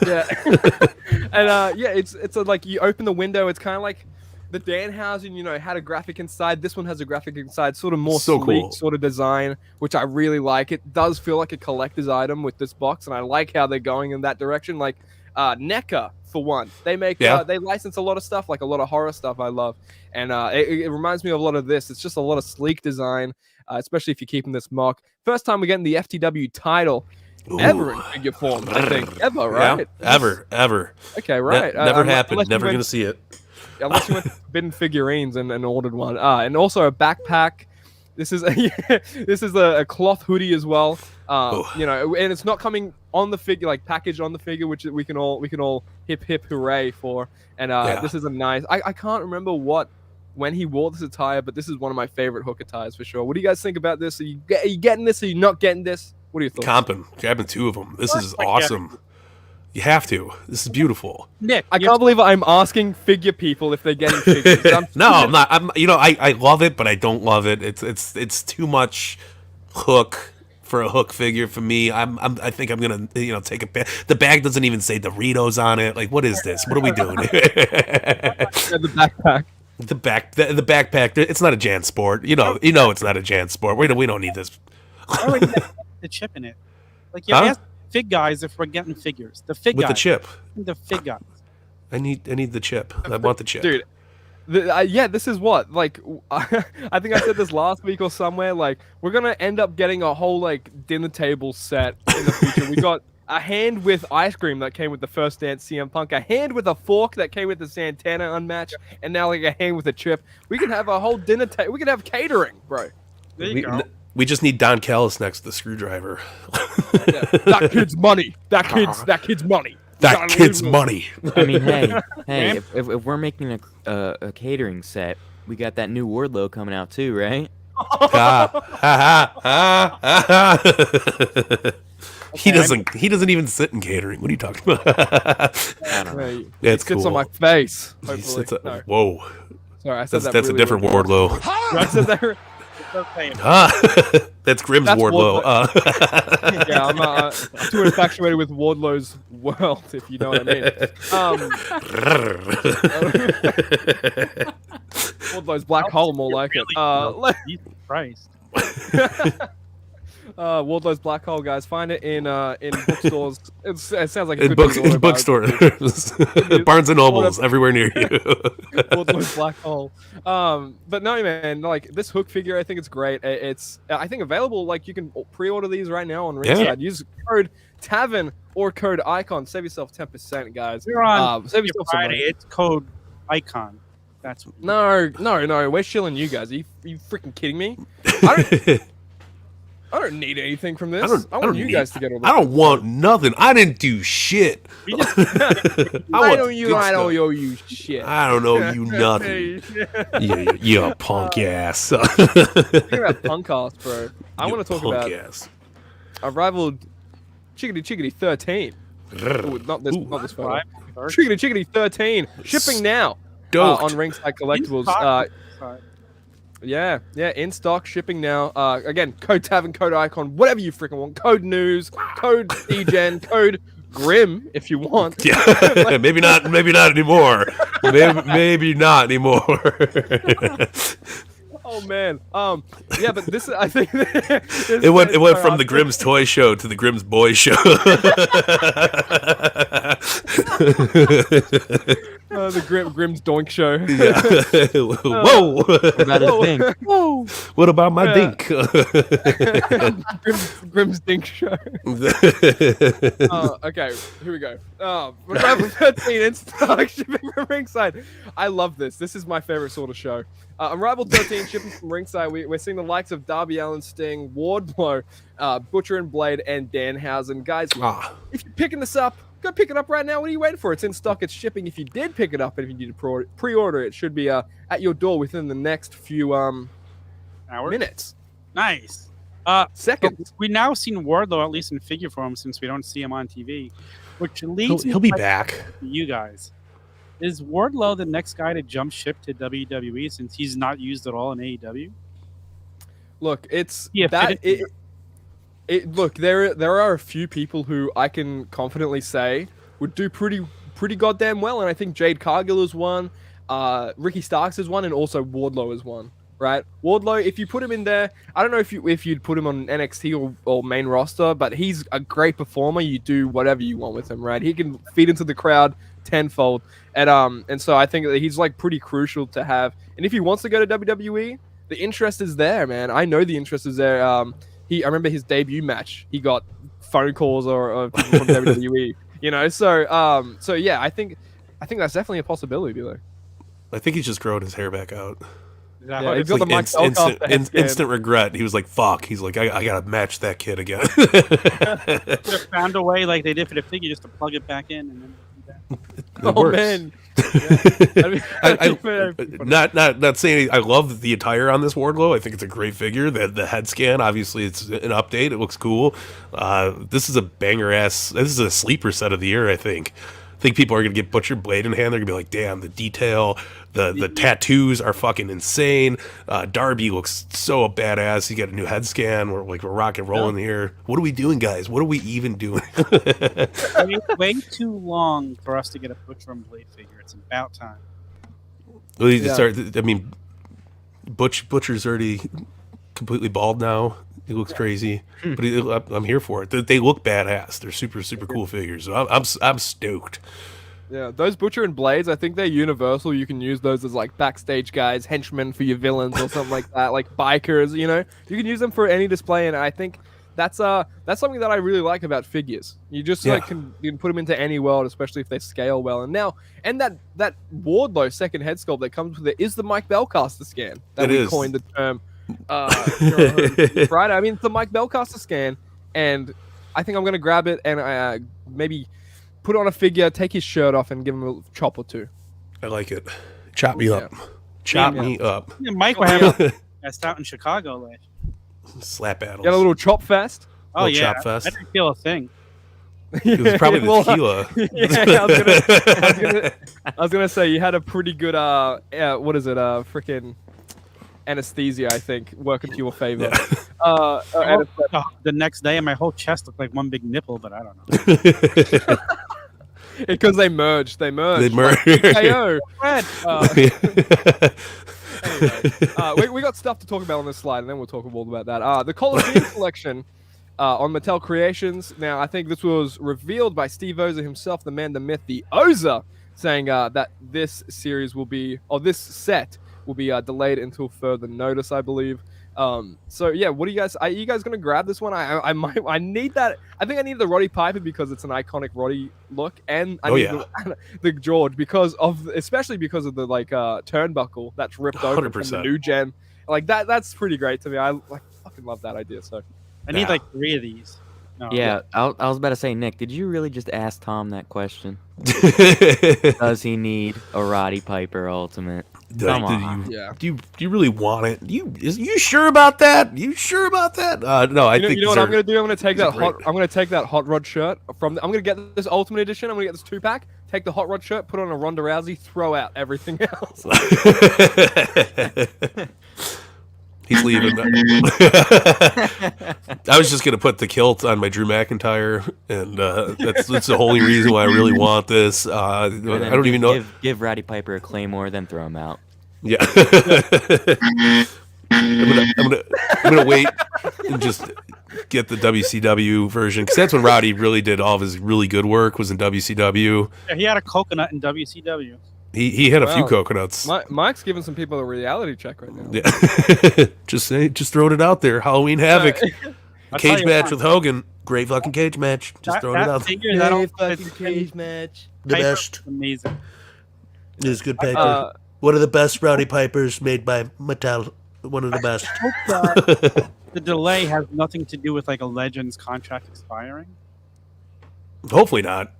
Speaker 1: Yeah, and it's like you open the window. It's kind of like the Danhausen, had a graphic inside. This one has a graphic inside, sort of more sleek
Speaker 3: cool.
Speaker 1: sort of design, which I really like. It does feel like a collector's item with this box, and I like how they're going in that direction. Like NECA, for one. They make they license a lot of stuff, like a lot of horror stuff I love. And it reminds me of a lot of this. It's just a lot of sleek design, especially if you're keeping this mock. First time we're getting the FTW title ever in figure form, I think. Ever, right?
Speaker 3: Yeah, ever.
Speaker 1: Okay, right.
Speaker 3: Never happened. Never going to see it.
Speaker 1: Unless you went to Forbidden Figurines and ordered one. And also a backpack This is a cloth hoodie as well. You know, and it's not coming on the figure, like packaged on the figure, which we can all hip hooray for. And this is a nice. I can't remember when he wore this attire, but this is one of my favorite Hook attires for sure. What do you guys think about this? Are you getting this? Are you not getting this? What are your thoughts?
Speaker 3: Grabbing 2 of them. This is awesome. You have to. This is beautiful.
Speaker 2: Nick,
Speaker 1: I can't believe I'm asking figure people if they're getting figures.
Speaker 3: No, I'm not. I love it, but I don't love it. It's too much Hook for a Hook figure for me. I think I'm gonna take a bag. The bag doesn't even say Doritos on it. Like, what is this? What are we doing?
Speaker 1: The backpack.
Speaker 3: The backpack. It's not a Jan Sport. You know it's not a Jan Sport. We don't need this.
Speaker 2: I already have the chip in it. Like, you ask Fig guys if we're getting figures. The Fig
Speaker 3: with
Speaker 2: guys.
Speaker 3: the chip.
Speaker 2: The Fig guys.
Speaker 3: I need the chip. I want the chip,
Speaker 1: dude. This is what, like, I think I said this last week or somewhere. Like, we're gonna end up getting a whole like dinner table set in the future. We got a hand with ice cream that came with the First Dance CM Punk, a hand with a fork that came with the Santana Unmatched, and now like a hand with a chip. We can have a whole dinner table. We can have catering, bro.
Speaker 2: There you go.
Speaker 3: We just need Don Callis next to the screwdriver.
Speaker 1: That kid's money. That kid's money.
Speaker 3: That kid's money.
Speaker 4: I mean, hey, if we're making a catering set, we got that new Wardlow coming out too, right?
Speaker 3: He doesn't even sit in catering. What are you talking about?
Speaker 4: I don't know.
Speaker 3: Yeah, it's
Speaker 1: sits
Speaker 3: cool.
Speaker 1: on my face.
Speaker 3: No. Whoa.
Speaker 1: Sorry, I said
Speaker 3: that's
Speaker 1: really
Speaker 3: a different Wardlow.
Speaker 1: I said that.
Speaker 3: That's Grimm's Wardlow.
Speaker 1: Yeah, I'm too infatuated with Wardlow's world, if you know what I mean. Wardlow's black hole, more like it.
Speaker 2: Jesus Christ.
Speaker 1: Wardlow's black hole, guys. Find it in bookstores. It sounds like
Speaker 3: in bookstores, Barnes and Nobles, everywhere near you.
Speaker 1: Wardlow's black hole. But no, man, like this Hook figure, I think it's great. It's I think available. Like you can pre-order these right now on Ringside. Yeah. Use code Tavern or code Icon. Save yourself 10%, guys.
Speaker 2: You're on
Speaker 1: save yourself
Speaker 2: Friday. It's code Icon. That's what
Speaker 1: no. We're shilling you guys. Are you freaking kidding me? I don't need anything from this. I want you guys to get all this.
Speaker 3: I don't want nothing. I didn't do shit.
Speaker 1: I don't owe you shit.
Speaker 3: I don't owe you nothing. you punk ass.
Speaker 1: Speaking about punk ass, bro. I want to talk about a rival Chickadee 13. Ooh, not this photo. Chickadee 13 shipping now on Ringside Collectibles. Yeah, in stock, shipping now. Again, code Tavern, code Icon, whatever you freaking want. Code News, code DGen, code Grim if you want.
Speaker 3: Yeah, maybe not anymore. Maybe not anymore.
Speaker 1: Oh man, yeah, but this I think
Speaker 3: it went from the Grimm's Toy Show to the Grimm's Boy Show.
Speaker 1: The Grimm's Doink Show.
Speaker 3: Yeah. Whoa!
Speaker 4: What about his thing?
Speaker 1: Whoa!
Speaker 3: What about my dink?
Speaker 1: Grimm's Dink Show. Okay, here we go. Rival 13 in stock, shipping from Ringside. I love this. This is my favorite sort of show. Unrivaled 13 shipping from Ringside. We're seeing the likes of Darby Allin, Sting, Wardlow, Butcher and Blade, and Danhausen. Guys, if you're picking this up, go pick it up right now. What are you waiting for? It's in stock. It's shipping. If you did pick it up, and if you need to pre-order, it should be at your door within the next few
Speaker 2: hours,
Speaker 1: minutes.
Speaker 2: Nice.
Speaker 1: Seconds.
Speaker 2: We now seen Wardlow at least in figure form since we don't see him on TV, which leads
Speaker 3: he'll be back.
Speaker 2: You guys. Is Wardlow the next guy to jump ship to WWE since he's not used at all in AEW?
Speaker 1: Look, look, there are a few people who I can confidently say would do pretty goddamn well, and I think Jade Cargill is one, Ricky Starks is one, and also Wardlow is one. Right, Wardlow. If you put him in there, I don't know if you'd put him on NXT or main roster, but he's a great performer. You do whatever you want with him, right? He can feed into the crowd tenfold, and so I think that he's like pretty crucial to have. And if he wants to go to WWE, the interest is there, man. I know the interest is there. I remember his debut match. He got phone calls or people from WWE. You know, so yeah, I think that's definitely a possibility, though.
Speaker 3: I think he's just growing his hair back out.
Speaker 1: Yeah, he's got the Mike Belcoff
Speaker 3: instant regret. He was like, "Fuck." He's like, "I gotta match that kid again."
Speaker 2: They found a way, like they did for the figure, just to plug it back in, and then
Speaker 3: it works.
Speaker 1: Man.
Speaker 3: Not saying I love the attire on this Wardlow. I think it's a great figure. The head scan, obviously, it's an update. It looks cool. This is a banger ass. This is a sleeper set of the year. I think people are gonna get Butcher Blade in hand. They're gonna be like, damn, the detail, the tattoos are fucking insane. Darby looks so badass. He got a new head scan. We're rock and rolling here. What are we doing, guys? What are we even doing?
Speaker 2: way too long for us to get a Butcher and Blade figure. It's about time.
Speaker 3: Well, I mean, Butcher's already completely bald now. He looks crazy, but I'm here for it. They look badass. They're super cool figures. So I'm stoked.
Speaker 1: Yeah, those Butcher and Blades, I think they're universal. You can use those as like backstage guys, henchmen for your villains or something like that, like bikers. You know, you can use them for any display, and I think that's something that I really like about figures. You just you can put them into any world, especially if they scale well. And that Wardlow second head sculpt that comes with it is the Mike Belcaster scan that we coined the term. Friday. I mean, it's the Mike Belcaster scan, and I think I'm gonna grab it and maybe put on a figure, take his shirt off, and give him a chop or two.
Speaker 3: I like it. Chop me up. Chop me up.
Speaker 2: Yeah, Mike will have a test out in Chicago last year.
Speaker 3: Slap battles.
Speaker 1: Got a little chop fest.
Speaker 2: Oh yeah,
Speaker 3: chop fest.
Speaker 2: I didn't feel a thing.
Speaker 3: It was probably the tequila.
Speaker 1: I was gonna say you had a pretty good what is it? Freaking anesthesia, I think, working to your favor.
Speaker 2: The next day, my whole chest looked like one big nipple, but I don't know.
Speaker 1: Because they merged. They merged. KO. Anyway, we got stuff to talk about on this slide, and then we'll talk all about that. The Coliseum collection on Mattel Creations. Now, I think this was revealed by Steve Oza himself, the man, the myth, the Oza, saying that this series will be, or this set will be delayed until further notice, I believe. So yeah, what do you guys? Are you guys gonna grab this one? I need that. I think I need the Roddy Piper because it's an iconic Roddy look, and I need the George especially because of the turnbuckle that's ripped over from the new gen. Like that's pretty great to me. I fucking love that idea. So
Speaker 2: I need like 3 of these. No,
Speaker 4: yeah, I was about to say, Nick, did you really just ask Tom that question? Does he need a Roddy Piper Ultimate? Come on.
Speaker 3: Do you really want it? You sure about that? You sure about that? No, I think.
Speaker 1: You know what I'm gonna do? I'm gonna take that hot rod shirt from. I'm gonna get this Ultimate Edition. I'm gonna get this 2-pack. Take the hot rod shirt, put on a Ronda Rousey, throw out everything else.
Speaker 3: He's leaving. I was just gonna put the kilt on my Drew McIntyre, and that's the only reason why I really want this. I don't even know.
Speaker 4: Give Roddy Piper a Claymore, then throw him out.
Speaker 3: Yeah. I'm gonna wait and just get the WCW version, because that's when Roddy really did all of his really good work, was in WCW.
Speaker 2: Yeah, he had a coconut in WCW.
Speaker 3: He had a few coconuts.
Speaker 1: Mike's giving some people a reality check right now.
Speaker 3: Yeah. just throwing it out there. Halloween Havoc. Cage match with Hogan. Great fucking cage match. Just throwing it out there.
Speaker 2: Great fucking cage match.
Speaker 3: The best.
Speaker 2: Amazing.
Speaker 3: It is good paper. One of the best Rowdy Pipers made by Mattel. One of the best.
Speaker 2: The delay has nothing to do with like a Legends contract expiring.
Speaker 3: Hopefully not.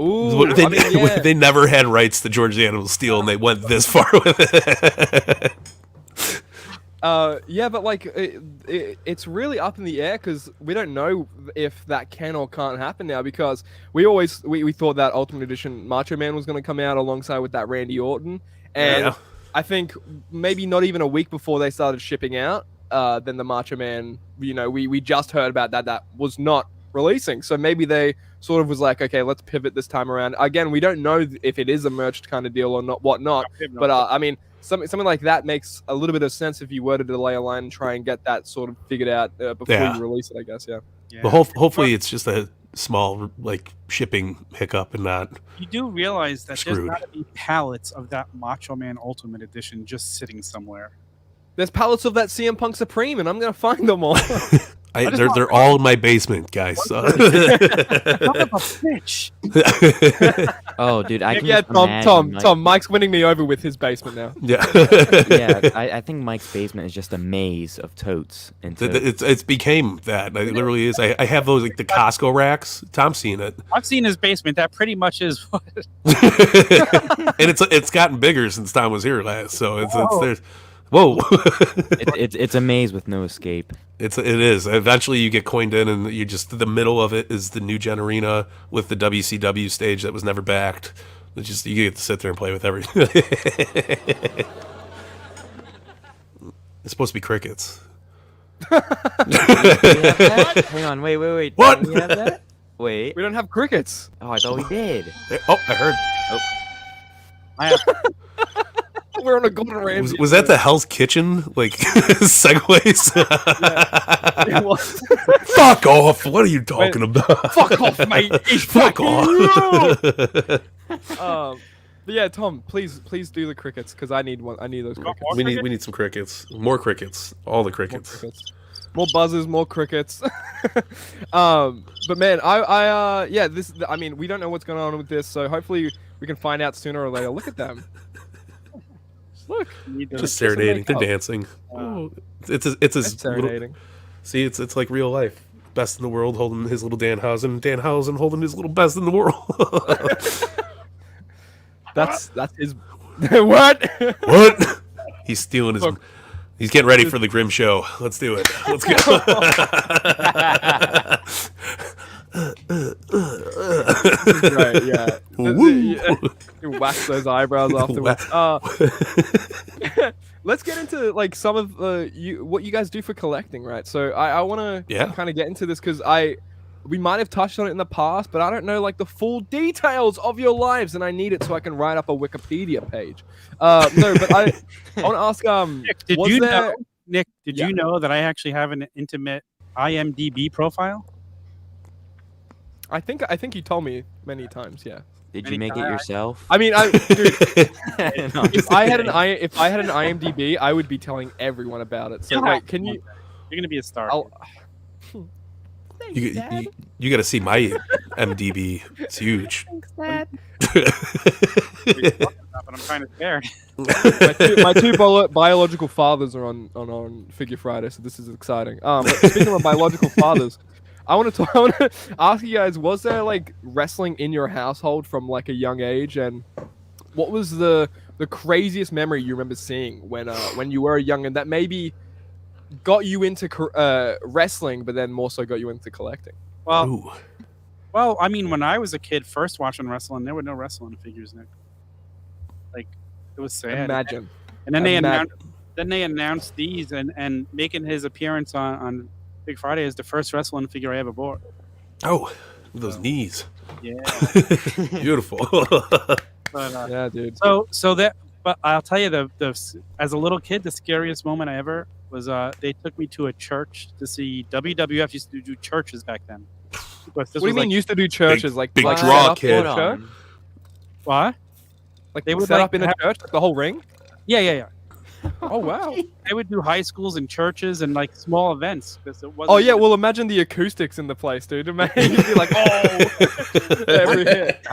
Speaker 1: Ooh,
Speaker 3: they never had rights to George the Animal Steel, and they went this far with it.
Speaker 1: Yeah, but like it's really up in the air because we don't know if that can or can't happen now, because we thought that Ultimate Edition Macho Man was going to come out alongside with that Randy Orton, and I think maybe not even a week before they started shipping out, then the Macho Man, we just heard about that was not releasing, so maybe they sort of was like, okay, let's pivot this time around. Again, we don't know if it is a merged kind of deal or not, whatnot. But I mean, something like that makes a little bit of sense if you were to delay a line and try and get that sort of figured out before you release it, I guess. Yeah.
Speaker 3: Well, hopefully it's just a small shipping hiccup and not.
Speaker 2: You do realize that
Speaker 3: screwed.
Speaker 2: There's got to be pallets of that Macho Man Ultimate Edition just sitting somewhere.
Speaker 1: There's pallets of that CM Punk Supreme, and I'm gonna find them all.
Speaker 3: They're all in my basement, guys.
Speaker 2: Son of a bitch.
Speaker 4: Oh, dude, I can
Speaker 1: Yeah,
Speaker 4: just imagine
Speaker 1: Tom,
Speaker 4: Mike-
Speaker 1: Mike's winning me over with his basement now.
Speaker 3: Yeah.
Speaker 4: Yeah, I think Mike's basement is just a maze of totes and totes.
Speaker 3: It's became that. It literally is. I have those like the Costco racks. Tom's seen it.
Speaker 2: I've seen his basement. That pretty much is what.
Speaker 3: And it's gotten bigger since Tom was here last. So it's there's. Whoa.
Speaker 4: It's a maze with no escape.
Speaker 3: It is. Eventually, you get coined in, and you just the middle of it is the new gen arena with the WCW stage that was never backed. It's just you get to sit there and play with everything. It's supposed to be crickets.
Speaker 4: We have that? Hang on, wait.
Speaker 3: What?
Speaker 4: Do we have that? Wait.
Speaker 1: We don't have crickets.
Speaker 4: Oh, I thought we did.
Speaker 3: Oh, I heard.
Speaker 1: We're on a Golden Ramsay.
Speaker 3: Was that the Hell's Kitchen like segues?
Speaker 1: It was.
Speaker 3: Fuck off! What are you talking about?
Speaker 1: Fuck off, mate. It's
Speaker 3: Fuck off!
Speaker 1: But yeah, Tom, please do the crickets because I need one. I need those crickets.
Speaker 3: we need some crickets. More crickets. All the
Speaker 1: More
Speaker 3: crickets.
Speaker 1: crickets. More buzzers, more crickets. But man, I mean, we don't know what's going on with this, so hopefully we can find out sooner or later. Look at them. Look,
Speaker 3: Just serenading. They're dancing. It's as
Speaker 1: serenading.
Speaker 3: See, it's like real life. Best in the world holding his little Danhausen. Danhausen holding his little best in the world.
Speaker 1: That's his. What?
Speaker 3: What? He's stealing his. He's getting ready for the Grim Show. Let's do it. Let's go.
Speaker 1: Right, yeah. You wax those eyebrows afterwards. Let's get into like some of what you guys do for collecting, right? So I want to kind of get into this because we might have touched on it in the past, but I don't know like the full details of your lives, and I need it so I can write up a Wikipedia page. No, but I want to ask.
Speaker 2: Nick, did you know that I actually have an intimate IMDb profile?
Speaker 1: I think you told me many times. Yeah.
Speaker 4: Did you make it yourself?
Speaker 1: I mean, dude,
Speaker 4: No,
Speaker 1: if I had an IMDb, I would be telling everyone about it. So wait, can you?
Speaker 2: You're gonna be a star.
Speaker 3: You got to see my MDB. It's huge.
Speaker 1: Thanks, Dad.
Speaker 2: But I'm kind of scared.
Speaker 1: my two biological fathers are on Figure Friday, so this is exciting. But speaking of biological fathers, I want to ask you guys: was there like wrestling in your household from like a young age, and what was the craziest memory you remember seeing when you were young, and that maybe got you into wrestling, but then more so got you into collecting?
Speaker 2: Well, I mean, when I was a kid, first watching wrestling, there were no wrestling figures, Nick. Like, it was sad.
Speaker 1: Imagine.
Speaker 2: And then they announced these, and making his appearance on Big Friday is the first wrestling figure I ever bought.
Speaker 3: Oh, those knees.
Speaker 2: Yeah.
Speaker 3: Beautiful.
Speaker 2: But,
Speaker 1: Yeah, dude.
Speaker 2: But I'll tell you, as a little kid, the scariest moment I ever was they took me to a church to see WWF used to do churches back then.
Speaker 1: What do you mean used to do churches?
Speaker 3: Big
Speaker 1: like
Speaker 3: draw,
Speaker 1: set up
Speaker 3: kid.
Speaker 1: in a church?
Speaker 2: What?
Speaker 1: Like
Speaker 2: They
Speaker 1: they
Speaker 2: would
Speaker 1: would set
Speaker 2: like
Speaker 1: up in a
Speaker 2: have-
Speaker 1: church, like the whole ring?
Speaker 2: Yeah.
Speaker 1: Oh wow.
Speaker 2: They would do high schools and churches and like small events because it wasn't.
Speaker 1: Oh yeah, well imagine the acoustics in the place, dude. Imagine you'd be like, oh, every hit.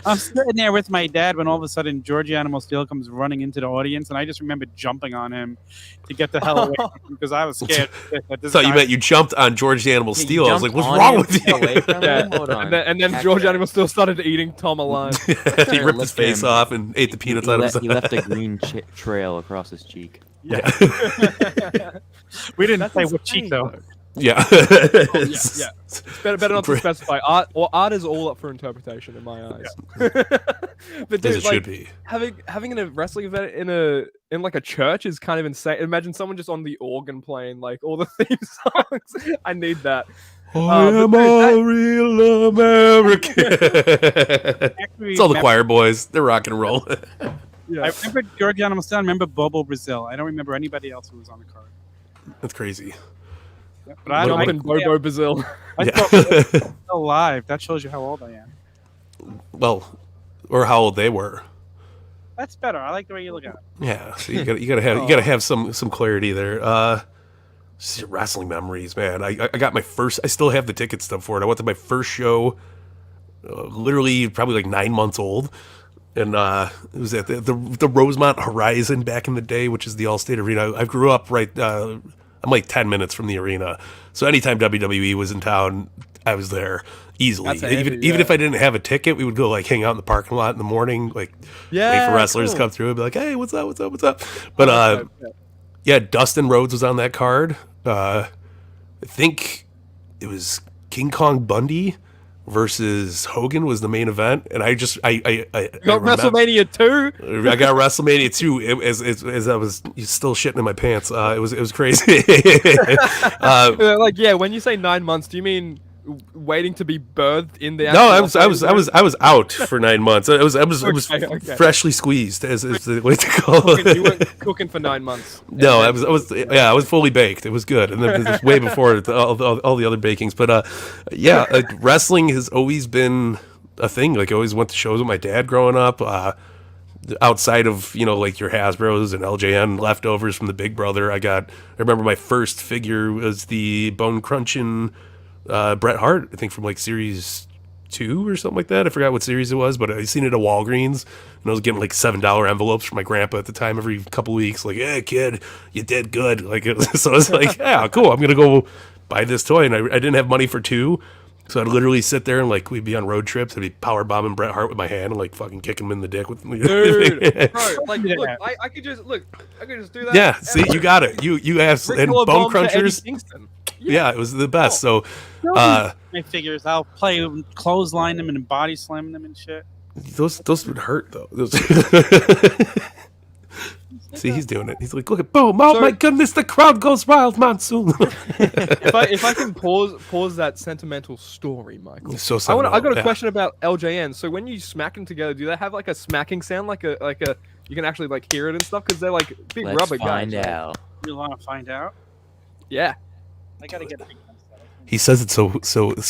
Speaker 2: I'm sitting there with my dad when all of a sudden George Animal Steel comes running into the audience, and I just remember jumping on him to get the hell away from him because I was scared.
Speaker 3: I thought you meant you jumped on George the Animal Steel. I was like, what's wrong with you?
Speaker 1: Yeah.
Speaker 4: Hold on.
Speaker 1: And then George Animal still started eating Tom alive.
Speaker 3: He ripped his face off and ate the peanuts out of his
Speaker 4: He left a green trail across his cheek.
Speaker 3: Yeah.
Speaker 2: We didn't say what cheek though.
Speaker 3: Yeah.
Speaker 1: Yeah. It's better not to specify. Art is all up for interpretation in my eyes. But
Speaker 3: As
Speaker 1: dude,
Speaker 3: it
Speaker 1: like,
Speaker 3: should be.
Speaker 1: having a wrestling event in like a church is kind of insane. Imagine someone just on the organ playing like all the theme songs. I need that.
Speaker 3: I am a real American. It's all the choir boys. They're rock and roll.
Speaker 1: Yeah.
Speaker 2: I remember George Animal Steel. I remember Bobo Brazil. I don't remember anybody else who was on the card.
Speaker 3: That's crazy.
Speaker 2: But I
Speaker 1: Jumping Bobo Brazil.
Speaker 2: I
Speaker 3: Yeah.
Speaker 2: thought they were still alive. That shows you how old I am.
Speaker 3: Well, or how old they were.
Speaker 2: That's better. I like the way you look at it.
Speaker 3: Yeah, so you gotta have some clarity there. Wrestling memories, man. I got my first. I still have the ticket stub for it. I went to my first show, literally probably like 9 months old, and it was at the Rosemont Horizon back in the day, which is the Allstate Arena. I grew up right. I'm like 10 minutes from the arena, so anytime WWE was in town, I was there easily. Even if I didn't have a ticket, we would go like hang out in the parking lot in the morning, like wait for wrestlers to come through and be like, "Hey, what's up?" But yeah, Dustin Rhodes was on that card. I think it was King Kong Bundy versus Hogan was the main event, and I got
Speaker 1: WrestleMania 2.
Speaker 3: I got WrestleMania 2 as I was still shitting in my pants. It was crazy.
Speaker 1: When you say 9 months, do you mean waiting to be birthed in the?
Speaker 3: No, I was out for 9 months. I was freshly squeezed, as the way to call it.
Speaker 1: You weren't cooking for 9 months.
Speaker 3: No, I was fully baked. It was good, and then it was way before all the other bakings. But wrestling has always been a thing. Like I always went to shows with my dad growing up. Outside of like your Hasbros and LJN leftovers from the Big Brother, I remember my first figure was the bone crunching Bret Hart, I think from like series 2 or something like that. I forgot what series it was, but I seen it at Walgreens, and I was getting like $7 envelopes from my grandpa at the time every couple weeks. Like, "Hey kid, you did good." Like, so I was like, "Yeah, cool. I'm gonna go buy this toy." And I didn't have money for 2, so I'd literally sit there and like we'd be on road trips. I'd be power bombing Bret Hart with my hand and like fucking kicking him in the dick with me.
Speaker 1: Dude, bro, like, look, I could just do that.
Speaker 3: Yeah, see, you got it. You asked, and Bone Crunchers. Yeah, it was the best. So,
Speaker 2: my figures, I'll play them, clothesline them, and body slam them and shit.
Speaker 3: Those would hurt though. See, he's doing it. He's like, "Look at boom! Oh my goodness, the crowd goes wild, Monsoon."
Speaker 1: if I can pause that sentimental story, Michael.
Speaker 3: So
Speaker 1: I got a question about LJN. So when you smack them together, do they have like a smacking sound, like a you can actually like hear it and stuff, because they're like big rubber guys.
Speaker 4: Let's find out.
Speaker 2: You want to find out?
Speaker 1: Yeah.
Speaker 2: I gotta get a big one.
Speaker 3: He says it so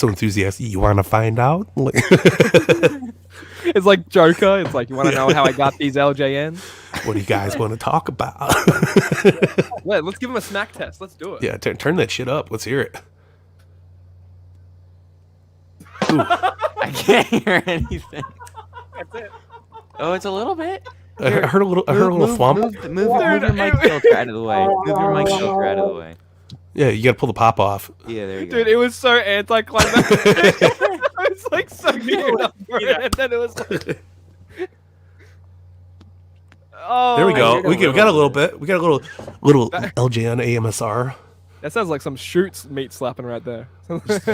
Speaker 3: enthusiastic. You want to find out?
Speaker 1: It's like Joker. It's like, you want to know how I got these LJNs?
Speaker 3: What do you guys want to talk about?
Speaker 1: Yeah, let's give him a smack test. Let's do it.
Speaker 3: Yeah, turn that shit up. Let's hear it.
Speaker 4: I can't hear anything.
Speaker 2: That's it.
Speaker 4: Oh, it's a little bit.
Speaker 3: I heard a little thwomp.
Speaker 4: Move your mic filter out of the way. Move your mic filter out of the way.
Speaker 3: Yeah, you got to pull the pop off.
Speaker 4: Yeah, there you go.
Speaker 1: Dude, it was so anticlimactic. It was like so geared up for it, and then it was like... Oh,
Speaker 3: there we go. We got a little bit. We got a little LJN AMSR.
Speaker 1: That sounds like some shoots meat slapping right there.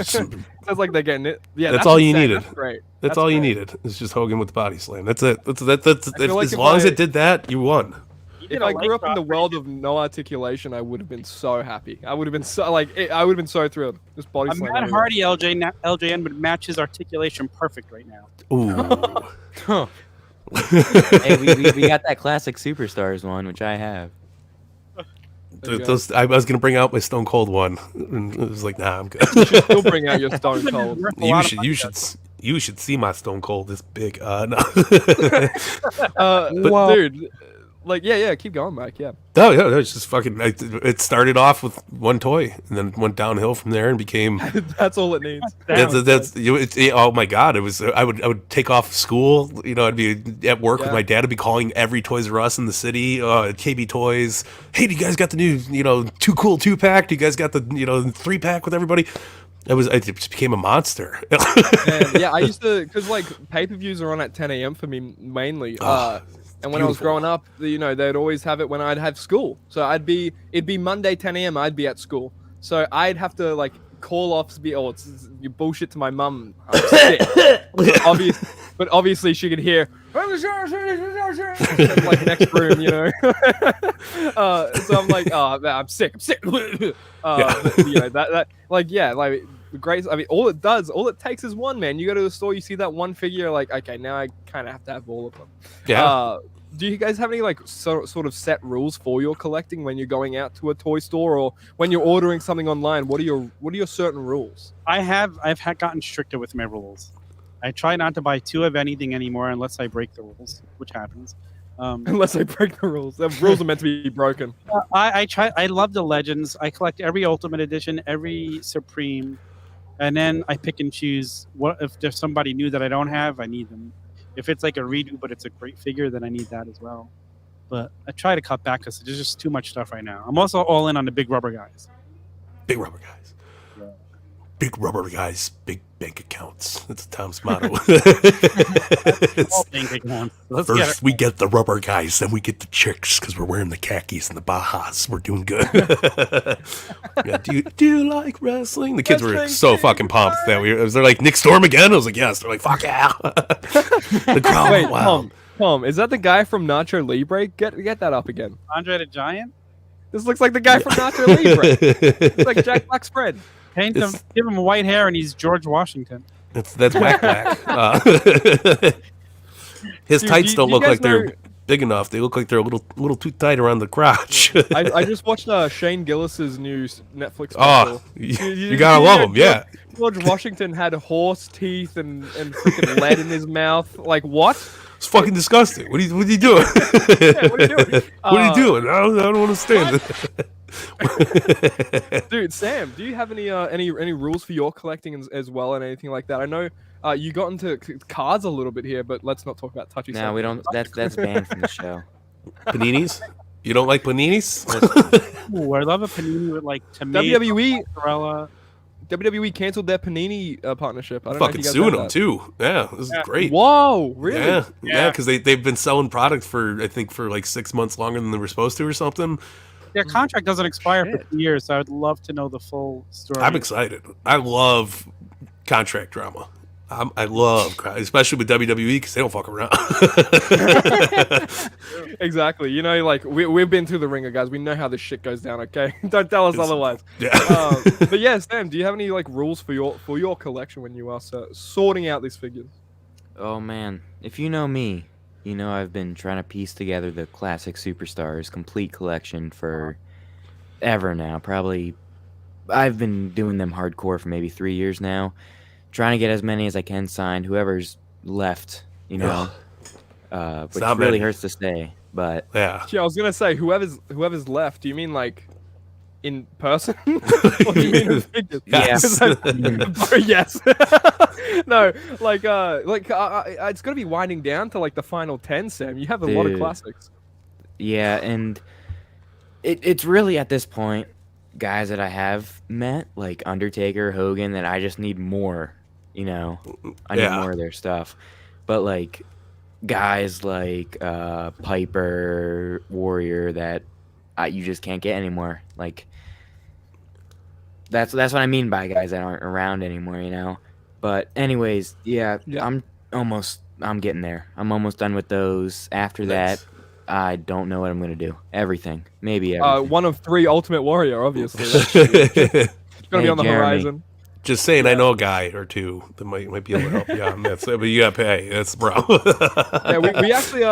Speaker 1: Sounds like they're getting it. Yeah,
Speaker 3: that's all you needed.
Speaker 1: That's great.
Speaker 3: That's all you needed. It's just Hogan with the body slam. That's it. That's as long as it did that, you won.
Speaker 1: If I grew up in the world of no articulation, I would have been so happy. I would have been so thrilled. Just body slam.
Speaker 2: Matt Hardy LJN would match his articulation perfect right now.
Speaker 3: Ooh.
Speaker 4: Hey, we got that classic Superstars one, which I have.
Speaker 3: I was gonna bring out my Stone Cold one, and it was like, nah, I'm good.
Speaker 1: You should still bring out your Stone Cold.
Speaker 3: You should see my Stone Cold this big. No.
Speaker 1: Dude, like yeah, keep going, Mike. Yeah.
Speaker 3: No, it's just fucking. It started off with one toy, and then went downhill from there, and became.
Speaker 1: That's all it needs.
Speaker 3: Oh my god! It was. I would take off school. I'd be at work with my dad. I'd be calling every Toys R Us in the city. KB Toys. Hey, do you guys got the new Too Cool 2-pack? Do you guys got the 3-pack with everybody? I just became a monster.
Speaker 1: And, yeah, I used to, because like pay-per-views are on at 10 a.m. for me mainly. And when I was growing up, they'd always have it when I'd have school. So it'd be Monday 10 a.m. I'd be at school. So I'd have to like call off, it's you bullshit to my mum. I'm sick. But obviously she could hear like next room, so I'm like, oh, man, I'm sick. Great. I mean, all it takes is one, man. You go to the store, you see that one figure, you're like, okay, now I kind of have to have all of them.
Speaker 3: Yeah.
Speaker 1: Do you guys have any like sort of set rules for your collecting when you're going out to a toy store or when you're ordering something online? What are your certain rules?
Speaker 2: I've gotten stricter with my rules. I try not to buy 2 of anything anymore unless I break the rules, which happens.
Speaker 1: Unless I break the rules. The rules are meant to be broken.
Speaker 2: I try. I love the Legends. I collect every Ultimate Edition, every Supreme, and then I pick and choose. What if there's somebody new that I don't have? I need them. If it's like a redo, but it's a great figure, then I need that as well. But I try to cut back because there's just too much stuff right now. I'm also all in on the big rubber guys.
Speaker 3: Big rubber guys. Yeah. Big rubber guys, big bank accounts. That's Tom's motto.
Speaker 2: All bank accounts.
Speaker 3: First we get the rubber guys, then we get the chicks because we're wearing the khakis and the Bajas. We're doing good. Yeah, do you like wrestling? The kids were so fucking pumped that they're like, Nick Storm again? I was like, yes. They're like, fuck yeah. The crowd went wild.
Speaker 1: Tom, is that the guy from Nacho Libre? Get that up again.
Speaker 2: Andre the Giant?
Speaker 1: This looks like the guy from Nacho Libre. It's like Jack Black spread.
Speaker 2: Paint him, give him white hair, and he's George Washington.
Speaker 3: That's whack. His tights don't look like they're big enough. They look like they're a little too tight around the crotch.
Speaker 1: I just watched Shane Gillis's new Netflix special.
Speaker 3: Oh, you gotta love him, yeah.
Speaker 1: George Washington had horse teeth and freaking lead in his mouth. Like what?
Speaker 3: It's fucking disgusting. What are you doing?
Speaker 1: Yeah, what are you doing?
Speaker 3: What are you doing? I don't understand.
Speaker 1: Dude, Sam, do you have any rules for your collecting as well and anything like that? I know you got into cards a little bit here, but let's not talk about touchy stuff.
Speaker 4: No, we don't. That's banned from the show.
Speaker 3: Paninis? You don't like paninis?
Speaker 2: Ooh, I love a panini with like tomato, mozzarella.
Speaker 1: WWE canceled their Panini partnership. I don't
Speaker 3: fucking
Speaker 1: know if you guys
Speaker 3: suing
Speaker 1: heard
Speaker 3: them
Speaker 1: that.
Speaker 3: too. Yeah, this is great.
Speaker 1: Whoa, really?
Speaker 3: Yeah, because they've been selling product for I think for like 6 months longer than they were supposed to or something.
Speaker 2: Their contract doesn't expire for 2 years, so I'd love to know the full story.
Speaker 3: I'm excited. I love contract drama. I love, especially with WWE because they don't fuck around.
Speaker 1: Exactly. You know, like we've been through the ringer, guys. We know how this shit goes down. Okay, don't tell us otherwise.
Speaker 3: Yeah.
Speaker 1: But yeah, Sam, do you have any like rules for your collection when you are sorting out these figures?
Speaker 4: Oh man, if you know me, you know I've been trying to piece together the classic superstars complete collection for ever now. Probably, I've been doing them hardcore for maybe 3 years now. Trying to get as many as I can signed. Whoever's left, you know, which really hurts to say, but
Speaker 3: yeah.
Speaker 1: I was gonna say whoever's left. Do you mean like in person? Or do you mean in figures?
Speaker 3: Yes.
Speaker 1: Yes. No, like it's gonna be winding down to like the final 10, Sam. You have a lot of classics.
Speaker 4: Yeah, and it's really at this point guys that I have met, like Undertaker, Hogan, that I just need more. You know, I need more of their stuff. But like guys like Piper, Warrior, that you just can't get anymore. Like that's what I mean by guys that aren't around anymore. You know. But anyways, yeah. I'm getting there. I'm almost done with those. After that, I don't know what I'm gonna do. Everything, maybe everything.
Speaker 1: One of 3 Ultimate Warrior, obviously. It's gonna be on the horizon.
Speaker 3: Just saying, I know a guy or two that might be able to help you out on that. But you gotta pay. That's bro.
Speaker 1: Yeah, we actually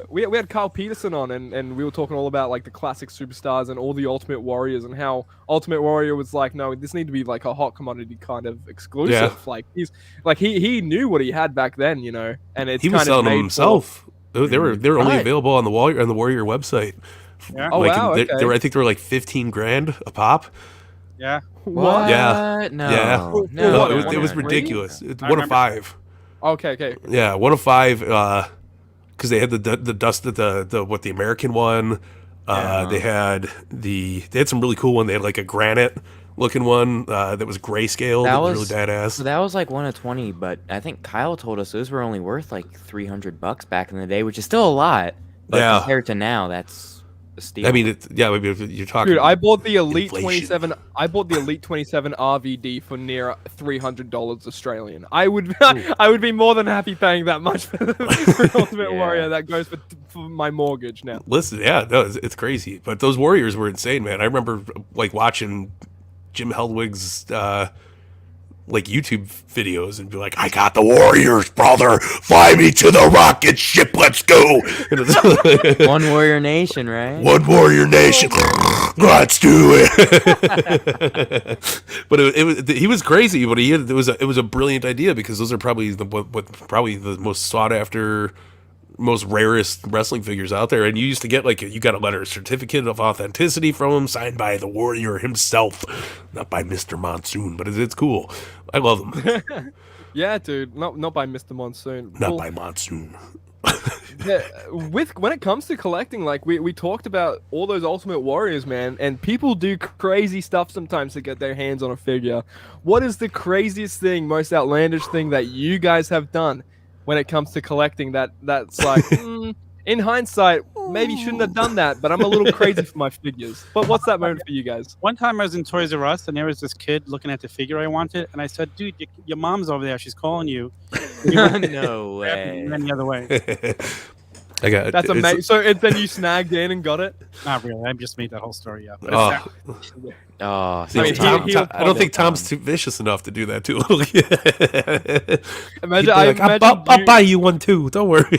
Speaker 1: we had Carl Peterson on, and we were talking all about like the classic superstars and all the Ultimate Warriors and how Ultimate Warrior was like, no, this need to be like a hot commodity kind of exclusive.
Speaker 3: Yeah.
Speaker 1: Like he knew what he had back then, you know, and he
Speaker 3: was selling them himself. They were only available on the Warrior website.
Speaker 2: Yeah.
Speaker 1: Oh wow. Okay.
Speaker 3: I think they were like $15,000 a pop.
Speaker 2: Yeah.
Speaker 4: What?
Speaker 3: Yeah.
Speaker 4: No.
Speaker 3: Yeah.
Speaker 1: No,
Speaker 3: it was ridiculous. It's 1 of 5.
Speaker 1: Okay.
Speaker 3: Yeah, 1 of 5. Because they had the dust the American one. They had some really cool one. They had like a granite looking one that was grayscale. That was really badass.
Speaker 4: So that was like 1 of 20, but I think Kyle told us those were only worth like $300 back in the day, which is still a lot. But compared to now, that's a steal.
Speaker 3: I mean, maybe if you're talking.
Speaker 1: Dude, I bought the Elite
Speaker 3: inflation.
Speaker 1: 27. I bought the Elite 27 RVD for near $300 Australian. I would be more than happy paying that much for Ultimate Warrior. That goes for my mortgage now.
Speaker 3: Listen, it's crazy, but those Warriors were insane, man. I remember like watching Jim Hellwig's like YouTube videos and be like, I got the Warriors, brother. Fly me to the rocket ship. Let's go.
Speaker 4: One Warrior Nation, right?
Speaker 3: One Warrior Nation. Let's do it. But he was crazy, but it was a brilliant idea because those are probably the most sought after most rarest wrestling figures out there. And you used to get like, you got a letter, certificate of authenticity from him, signed by the warrior himself, not by Mr. Monsoon, but it's cool. I love him.
Speaker 1: Yeah, dude. Not by Mr. Monsoon.
Speaker 3: Not by Monsoon.
Speaker 1: Yeah, when it comes to collecting, like we talked about all those Ultimate Warriors, man, and people do crazy stuff sometimes to get their hands on a figure. What is the craziest thing, most outlandish thing that you guys have done when it comes to collecting that's like, in hindsight, maybe shouldn't have done that, but I'm a little crazy for my figures. But what's that moment for you guys?
Speaker 2: One time I was in Toys R Us and there was this kid looking at the figure I wanted, and I said, "Dude, your mom's over there. She's calling you."
Speaker 4: No way.
Speaker 2: And the other way.
Speaker 3: I got it.
Speaker 1: That's amazing. So then you snagged in and got it?
Speaker 2: Not really. I just made that whole story up.
Speaker 3: See, I mean, I don't think Tom's too vicious enough to do that to a little kid. I'll buy you one too. Don't worry.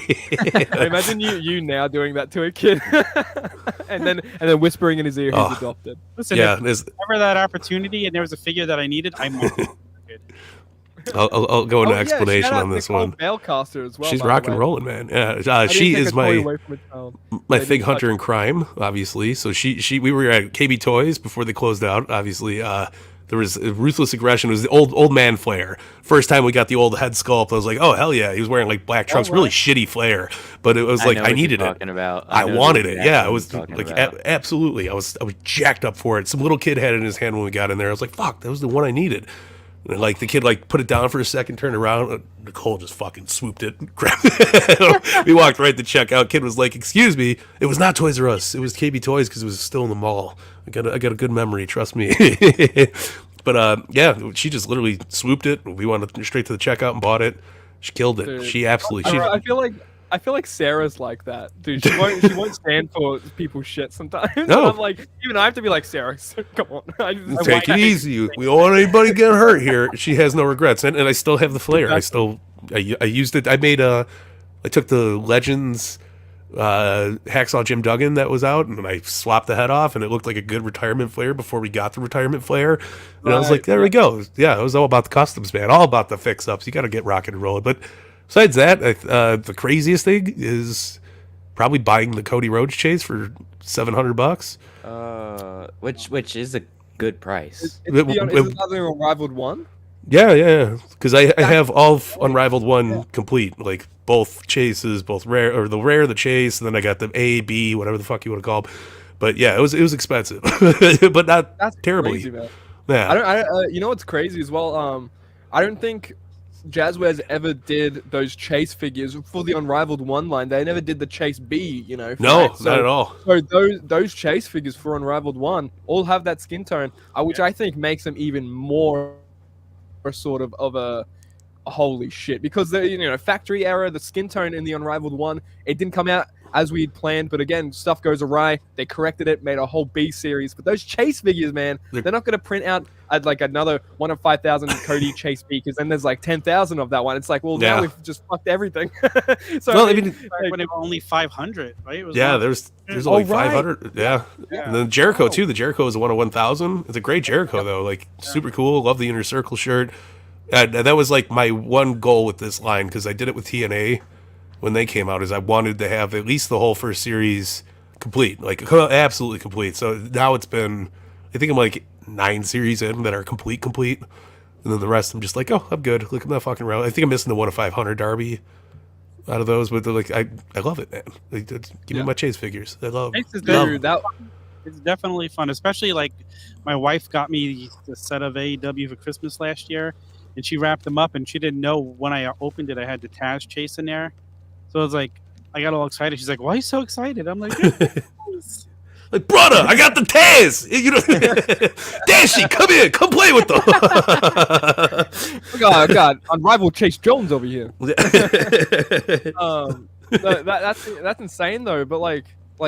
Speaker 1: Imagine you now doing that to a kid, and then whispering in his ear he's adopted.
Speaker 2: Listen, if ever that opportunity and there was a figure that I needed, I'm
Speaker 3: I'll go into explanation on this one.
Speaker 1: Balecaster as well.
Speaker 3: She's rock and rolling, man. Yeah, she is my fig hunter in crime, obviously. So we were at KB Toys before they closed out. Obviously, there was Ruthless Aggression. It was the old man Flair. First time we got the old head sculpt, I was like, oh hell yeah! He was wearing like black trunks, really shitty Flair, but it was like I needed it. I wanted it. Yeah, it was like absolutely. I was jacked up for it. Some little kid had it in his hand when we got in there. I was like, fuck, that was the one I needed. And like the kid like put it down for a second, turned around, Nicole just fucking swooped it, grabbed it. We walked right to checkout. Kid was like, "Excuse me, it was not Toys R Us. It was KB Toys because it was still in the mall. I got a good memory, trust me." But yeah, she just literally swooped it. We went straight to the checkout and bought it. She killed it.
Speaker 1: Dude,
Speaker 3: she absolutely.
Speaker 1: I feel like Sarah's like that, dude. She won't stand for people's shit sometimes.
Speaker 3: No,
Speaker 1: I'm like, even I have to be like, Sarah, come on.
Speaker 3: Take it easy. We don't want anybody getting hurt here. She has no regrets, and I still have the Flair. I used it. I took the Legends Hacksaw Jim Duggan that was out, and I swapped the head off, and it looked like a good retirement Flair before we got the retirement Flair. And I was like, there we go. Yeah, it was all about the customs, man. All about the fix-ups. You got to get rocking and rolling, but. Besides that, the craziest thing is probably buying the Cody Rhodes chase for $700.
Speaker 4: Which is a good price.
Speaker 1: Is it another Unrivaled one?
Speaker 3: Yeah. Because I have all of Unrivaled 1 complete, like both chases, both rare, or the rare, the chase, and then I got the A, B, whatever the fuck you want to call them. But yeah, it was expensive, but not terribly.
Speaker 1: Crazy, man.
Speaker 3: Yeah.
Speaker 1: You know what's crazy as well? I don't think Jazzwares ever did those chase figures for the Unrivaled 1 line. They never did the chase B, you know.
Speaker 3: No, not at all.
Speaker 1: So those chase figures for Unrivaled 1 all have that skin tone, which I think makes them even more sort of a holy shit. Because the factory error, the skin tone in the Unrivaled 1, it didn't come out as we'd planned, but again, stuff goes awry. They corrected it, made a whole B series. But those chase figures, man, they're not going to print out like another 1 of 5,000 Cody Chase B, because then there's like 10,000 of that one. It's like, well, now we've just fucked everything. So
Speaker 3: well, I mean,
Speaker 2: when it was only 500, right? It was
Speaker 3: there's only 500. Yeah. And then Jericho too. The Jericho is a 1 of 1,000. It's a great Jericho though, like super cool. Love the Inner Circle shirt. That was like my one goal with this line, because I did it with TNA. When they came out, is I wanted to have at least the whole first series complete, like absolutely complete. So now it's been, I think I'm like 9 series in that are complete, and then the rest I'm just like, oh, I'm good. Look, I'm not fucking around. I think I'm missing the 1 of 500 Darby out of those, but like I love it, man. Like, give me my chase figures. I love.
Speaker 2: It's definitely fun, especially like my wife got me the set of AEW for Christmas last year, and she wrapped them up, and she didn't know when I opened it I had the Taz chase in there. So I was like, I got all excited. She's like, "Why are you so excited?" I'm like,
Speaker 3: like, brother, I got the Taz. Dashy, come here, come play with them.
Speaker 1: God, Unrivaled Chase Jones over here. That's insane though. But like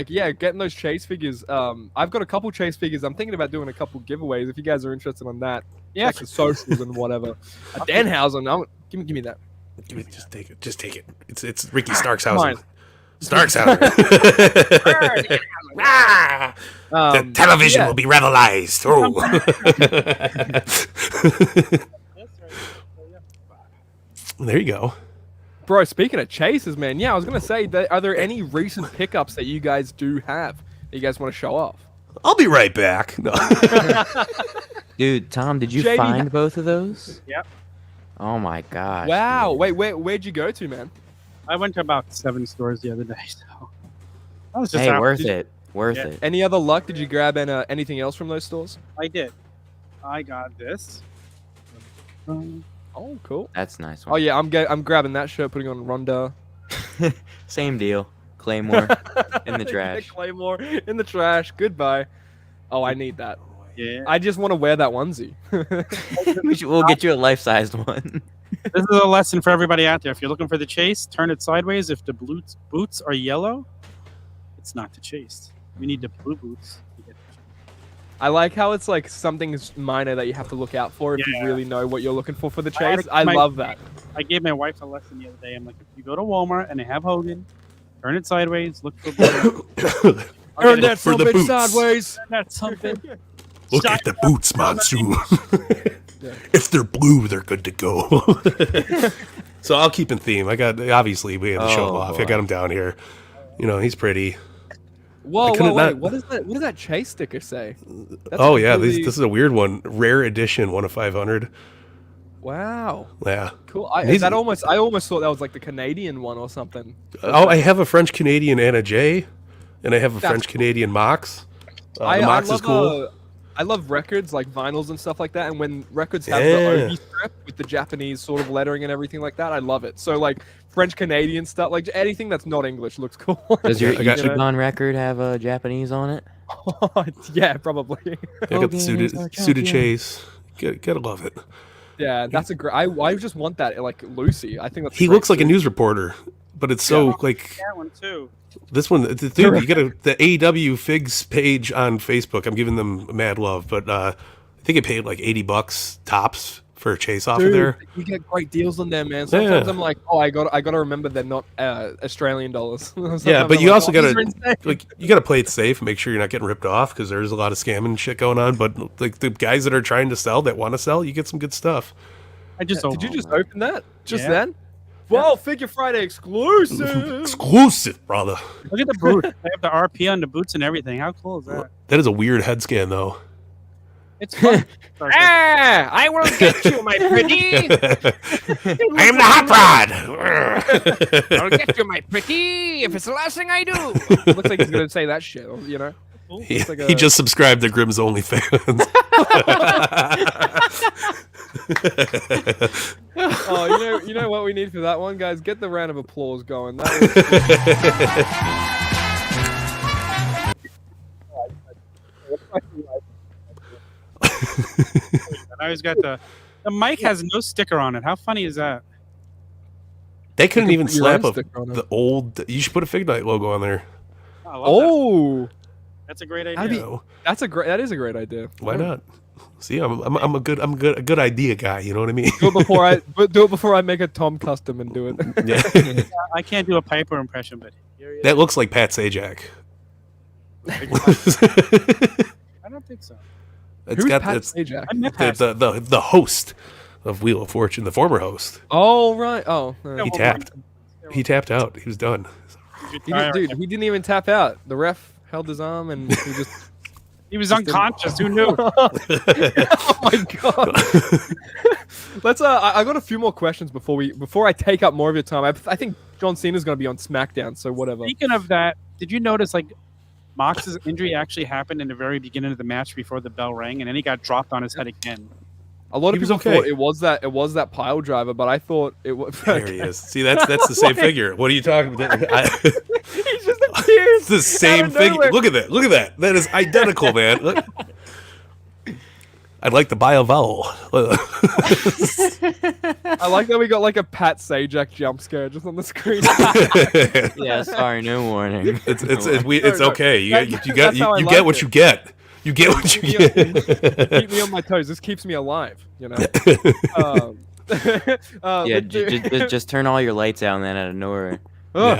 Speaker 1: yeah, getting those chase figures. I've got a couple chase figures. I'm thinking about doing a couple giveaways if you guys are interested on that. Yeah, like the socials and whatever. Danhausen, give me that.
Speaker 3: Just take it. It's Ricky Starkshausen. Starkshausen. The television will be revelized. Oh. There you go.
Speaker 1: Bro, speaking of chases, man, yeah, I was gonna say, are there any recent pickups that you guys do have that you guys want to show off?
Speaker 3: I'll be right back. No.
Speaker 4: Dude, Tom, did you
Speaker 1: JD
Speaker 4: find both of those?
Speaker 2: Yep.
Speaker 4: Oh my gosh.
Speaker 1: Wow.
Speaker 4: dude.
Speaker 1: Wait, where'd you go to, man?
Speaker 2: I went to about 7 stores the other day, so I was just
Speaker 4: Hey,
Speaker 2: out.
Speaker 4: worth it. Worth
Speaker 2: Yeah.
Speaker 4: it.
Speaker 1: Any other luck? Did you grab anything else from those stores?
Speaker 2: I did. I got this.
Speaker 1: Oh, cool.
Speaker 4: That's a nice
Speaker 1: Oh
Speaker 4: one.
Speaker 1: yeah, I'm grabbing that shirt, putting on Ronda.
Speaker 4: Same deal. Claymore in the
Speaker 1: Yeah,
Speaker 4: trash.
Speaker 1: Claymore in the trash. Goodbye. Oh, I need that.
Speaker 2: Yeah.
Speaker 1: I just want to wear that onesie.
Speaker 4: We'll get you a life-sized one.
Speaker 2: This is a lesson for everybody out there. If you're looking for the chase, turn it sideways. If the boots are yellow, it's not the chase. You need the blue boots. To get the chase.
Speaker 1: I like how it's like something minor that you have to look out for if you
Speaker 2: Yeah.
Speaker 1: really know what you're looking for the
Speaker 2: I
Speaker 1: chase. I
Speaker 2: my-
Speaker 1: love that.
Speaker 2: I gave my wife a lesson the other day. I'm like, if you go to Walmart and they have Hogan, turn it sideways. Look for blue.
Speaker 1: Turn that
Speaker 3: For the
Speaker 1: something
Speaker 3: boots.
Speaker 1: sideways.
Speaker 2: That's something.
Speaker 3: Look at the boots, Monsoon. If they're blue, they're good to go. So I'll keep in theme. I got obviously we had to show him
Speaker 4: Oh,
Speaker 3: off. I
Speaker 4: boy.
Speaker 3: got him down here. You know, he's pretty.
Speaker 1: Whoa,
Speaker 3: couldn't
Speaker 1: wait.
Speaker 3: not-
Speaker 1: What is that? What does that chase sticker say? That's
Speaker 3: Oh yeah,
Speaker 1: completely-
Speaker 3: this is a weird one. Rare edition, 1 of 500.
Speaker 1: Wow.
Speaker 3: Yeah.
Speaker 1: Cool.
Speaker 3: He's-
Speaker 1: I almost thought that was like the Canadian one or something.
Speaker 3: Oh, I have a French Canadian Anna J, and I have a
Speaker 1: That's
Speaker 3: French Canadian Mox. The
Speaker 1: I
Speaker 3: Mox
Speaker 1: love
Speaker 3: is cool.
Speaker 1: I love records like vinyls and stuff like that, and when records have
Speaker 3: Yeah.
Speaker 1: the OB strip with the Japanese sort of lettering and everything like that, I love it. So like French Canadian stuff, like anything that's not English looks cool.
Speaker 4: Does your
Speaker 3: I got-
Speaker 4: Ichiban record have Japanese on it?
Speaker 1: Yeah, probably.
Speaker 3: I got the
Speaker 4: Hogan is our
Speaker 3: suited
Speaker 4: champion.
Speaker 3: chase. Gotta love it.
Speaker 1: Yeah, that's a great. I just want that like Lucy. I think that's.
Speaker 3: He
Speaker 1: great
Speaker 3: looks like a
Speaker 1: suit.
Speaker 3: news reporter, but it's so
Speaker 2: Yeah.
Speaker 3: like
Speaker 2: That one too.
Speaker 3: this one. Dude, you got the AEW Figs page on Facebook. I'm giving them mad love, but I think it paid like $80 tops for a chase off of
Speaker 1: Dude,
Speaker 3: there.
Speaker 1: you get great deals on them, man. Sometimes
Speaker 3: Yeah.
Speaker 1: I'm like, oh, I got to remember they're not Australian dollars. Sometimes
Speaker 3: Yeah, but
Speaker 1: I'm
Speaker 3: you
Speaker 1: like,
Speaker 3: also
Speaker 1: oh, these
Speaker 3: gotta
Speaker 1: are insane.
Speaker 3: like you gotta play it safe, make sure you're not getting ripped off because there's a lot of scamming and shit going on. But like the guys that are trying to sell, that want to sell, you get some good stuff.
Speaker 2: I just
Speaker 1: Did you just open that just
Speaker 2: Yeah.
Speaker 1: then? Whoa, Figure Friday exclusive.
Speaker 3: Exclusive, brother.
Speaker 2: look at the boot. They have the RP on the boots and everything. How cool is that?
Speaker 3: That is a weird head scan, though.
Speaker 2: It's fun.
Speaker 1: Ah, I will get you, my pretty.
Speaker 3: I am the hot rod.
Speaker 1: I'll get you, my pretty. If it's the last thing I do. Looks like he's gonna say that shit. You know.
Speaker 3: he,
Speaker 1: Looks like
Speaker 3: he just subscribed to Grimm's OnlyFans.
Speaker 1: Oh, you know what we need for that one, guys? Get the round of applause going. That
Speaker 2: I always got the mic has no sticker on it. How funny is that?
Speaker 3: They couldn't
Speaker 1: could
Speaker 3: even
Speaker 1: put your
Speaker 3: slap
Speaker 1: own sticker on it.
Speaker 3: the old. You should put a FigNight logo on there.
Speaker 2: I love that.
Speaker 1: Oh,
Speaker 2: That's a great
Speaker 1: That'd
Speaker 2: idea.
Speaker 1: be-
Speaker 3: You know?
Speaker 1: that is a great idea.
Speaker 3: Why not? See, I'm a good idea guy. You know what I mean?
Speaker 1: Do it before I make a Tom custom and do it.
Speaker 3: Yeah.
Speaker 2: I can't do a Piper impression, but here he is.
Speaker 3: That looks like Pat Sajak.
Speaker 2: I don't think so.
Speaker 3: It's
Speaker 1: Who's
Speaker 3: got
Speaker 1: Pat
Speaker 3: it's
Speaker 1: Sajak?
Speaker 2: I met Pat.
Speaker 3: the host of Wheel of Fortune, the former host.
Speaker 1: Oh right. Oh,
Speaker 3: He tapped. He tapped out. He was done.
Speaker 1: he didn't even tap out. The ref held his arm and he just.
Speaker 2: He was unconscious. Who knew?
Speaker 1: Oh my god. Let's. I got a few more questions before I take up more of your time. I think John Cena's gonna be on SmackDown, so whatever.
Speaker 2: Speaking of that, did you notice like Mox's injury actually happened in the very beginning of the match before the bell rang, and then he got dropped on his head again?
Speaker 1: A lot
Speaker 3: He
Speaker 1: of
Speaker 3: was
Speaker 1: people
Speaker 3: okay.
Speaker 1: thought it was that pile driver, but I thought it was.
Speaker 3: There he is. See, that's the same figure. What are you talking about?
Speaker 1: He's just a kid.
Speaker 3: It's the same
Speaker 1: of
Speaker 3: figure.
Speaker 1: nowhere.
Speaker 3: Look at that. Look at that. That is identical, man. Look. I'd like to buy a vowel.
Speaker 1: I like that we got like a Pat Sajak jump scare just on the screen.
Speaker 4: Yeah, sorry, no warning.
Speaker 3: It's
Speaker 1: No,
Speaker 3: okay. You
Speaker 1: that's
Speaker 3: got
Speaker 1: how I
Speaker 3: you
Speaker 1: like
Speaker 3: get what
Speaker 1: it.
Speaker 3: you get. You get what you get.
Speaker 1: Keep me on my toes. This keeps me alive, you know.
Speaker 4: Yeah, just turn all your lights out and then out of nowhere.
Speaker 1: Oh.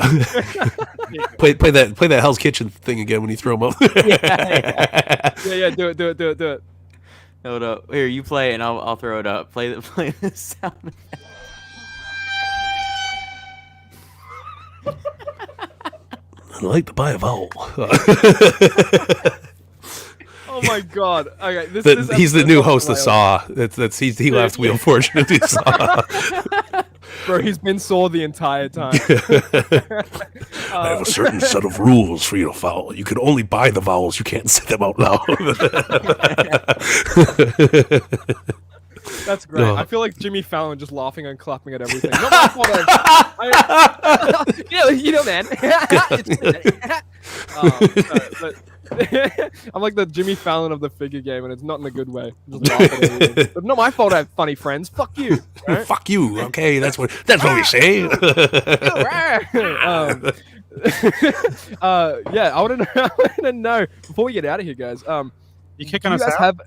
Speaker 3: Play that Hell's Kitchen thing again when you throw them up.
Speaker 1: Yeah, do it.
Speaker 4: Hold up. Here, you play it, and I'll throw it up. Play the sound.
Speaker 3: I'd like to buy a vowel.
Speaker 1: Oh my god! Okay,
Speaker 3: He's the new host of Saw. He left. We unfortunately Saw.
Speaker 1: Bro, he's been Saw the entire time.
Speaker 3: I have a certain set of rules for you to follow. You can only buy the vowels. You can't say them out loud.
Speaker 1: That's great. I feel like Jimmy Fallon just laughing and clapping at everything. Not my fault. You know, man. I'm like the Jimmy Fallon of the figure game, and it's not in a good way. Just laugh at everything. But not my fault I have funny friends. Fuck you. Right?
Speaker 3: Fuck you. Okay, that's what we say.
Speaker 1: Yeah, I want to know before we get out of here, guys.
Speaker 2: You kicking us out?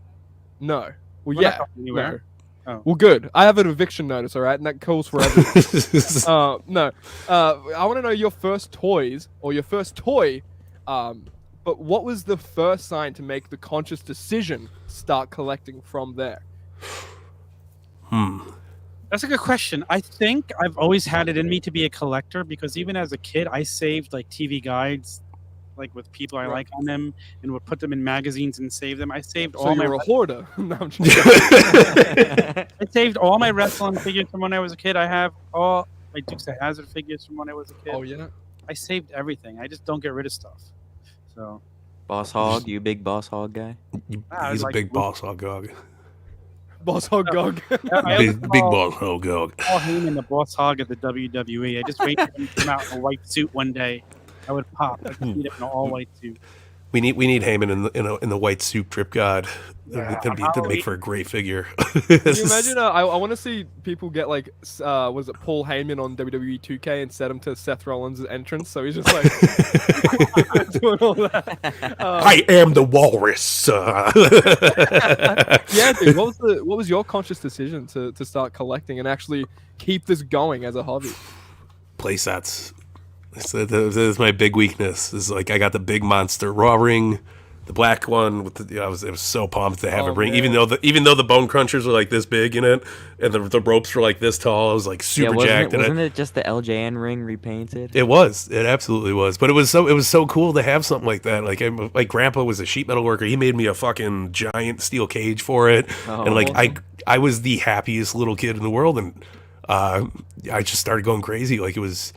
Speaker 1: No. Well,
Speaker 2: We're
Speaker 1: yeah.
Speaker 2: not going anywhere.
Speaker 1: No.
Speaker 2: Oh.
Speaker 1: Well, good. I have an eviction notice, all right, and that calls for everything. No. I want to know your first toys or your first toy. But what was the first sign to make the conscious decision to start collecting from there?
Speaker 2: That's a good question. I think I've always had it in me to be a collector because even as a kid, I saved like TV guides, like with people I like on them, and would put them in magazines and save them. I saved all my.
Speaker 1: So you're a hoarder. No, I'm just
Speaker 2: I saved all my wrestling figures from when I was a kid. I have all my Dukes of Hazzard figures from when I was a kid.
Speaker 1: Oh yeah.
Speaker 2: I saved everything. I just don't get rid of stuff. So.
Speaker 4: Boss Hog, you a big Boss Hog guy?
Speaker 3: He's a big Boss Hog Gog.
Speaker 1: Boss Hog Gog.
Speaker 3: Big Boss Hog Gog.
Speaker 2: Call him and the Boss Hog of the WWE. I just waited for him to come out in a white suit one day. I would pop. I could beat him in an all white suit.
Speaker 3: We need Heyman in the white suit Trip God. That'd make for a great figure.
Speaker 1: Can you imagine? I want to see people get like, was it Paul Heyman on WWE 2K and set him to Seth Rollins' entrance? So he's just like doing all that.
Speaker 3: I am the Walrus.
Speaker 1: Yeah, dude. What was your conscious decision to start collecting and actually keep this going as a hobby?
Speaker 3: Playsets. That's my big weakness. Is like I got the big monster Raw ring, the black one with the. I was so pumped to have a ring,
Speaker 1: man.
Speaker 3: even though the bone crunchers were like this big in it, and the ropes were like this tall. I was like super jacked.
Speaker 4: Wasn't it just the LJN ring repainted?
Speaker 3: It was. It absolutely was. But it was so cool to have something like that. Like my grandpa was a sheet metal worker. He made me a fucking giant steel cage for it, and like
Speaker 1: awesome.
Speaker 3: I was the happiest little kid in the world, and I just started going crazy. Like it was.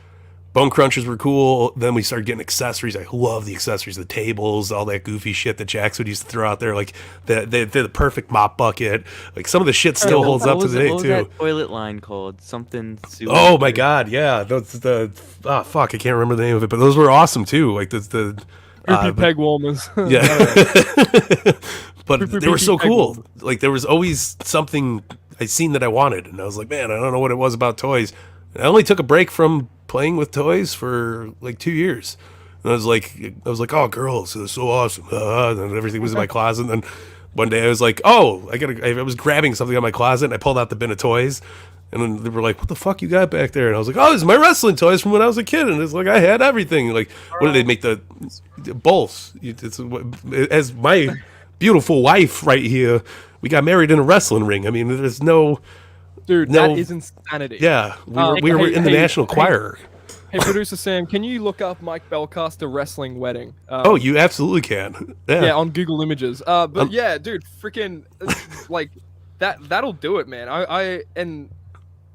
Speaker 3: Bone crunchers were cool. Then we started getting accessories. I love the accessories, the tables, all that goofy shit that Jax would used to throw out there. Like the perfect mop bucket. Like some of the shit still holds up today too.
Speaker 4: What was that toilet line called? Something.
Speaker 3: Oh my god, yeah. Fuck, I can't remember the name of it, but those were awesome too. Like the
Speaker 1: Peg warmers.
Speaker 3: Yeah. But they were so cool. Like there was always something I seen that I wanted, and I was like, man, I don't know what it was about toys. And I only took a break from playing with toys for like 2 years. And I was like, oh, girls, they're so awesome. And everything was in my closet. And then one day I was like, oh, I was grabbing something out of my closet, and I pulled out the bin of toys. And then they were like, what the fuck you got back there? And I was like, oh, this is my wrestling toys from when I was a kid. And it's like, I had everything. Like, what did they make the both? As my beautiful wife right here, we got married in a wrestling ring. I mean, there's no...
Speaker 1: Dude, that is insanity.
Speaker 3: Yeah, we were in the national choir.
Speaker 1: Hey, producer Sam, can you look up Mike Belcaster wrestling wedding?
Speaker 3: Oh, you absolutely can.
Speaker 1: Yeah, on Google Images. But yeah, dude, freaking like that'll do it, man.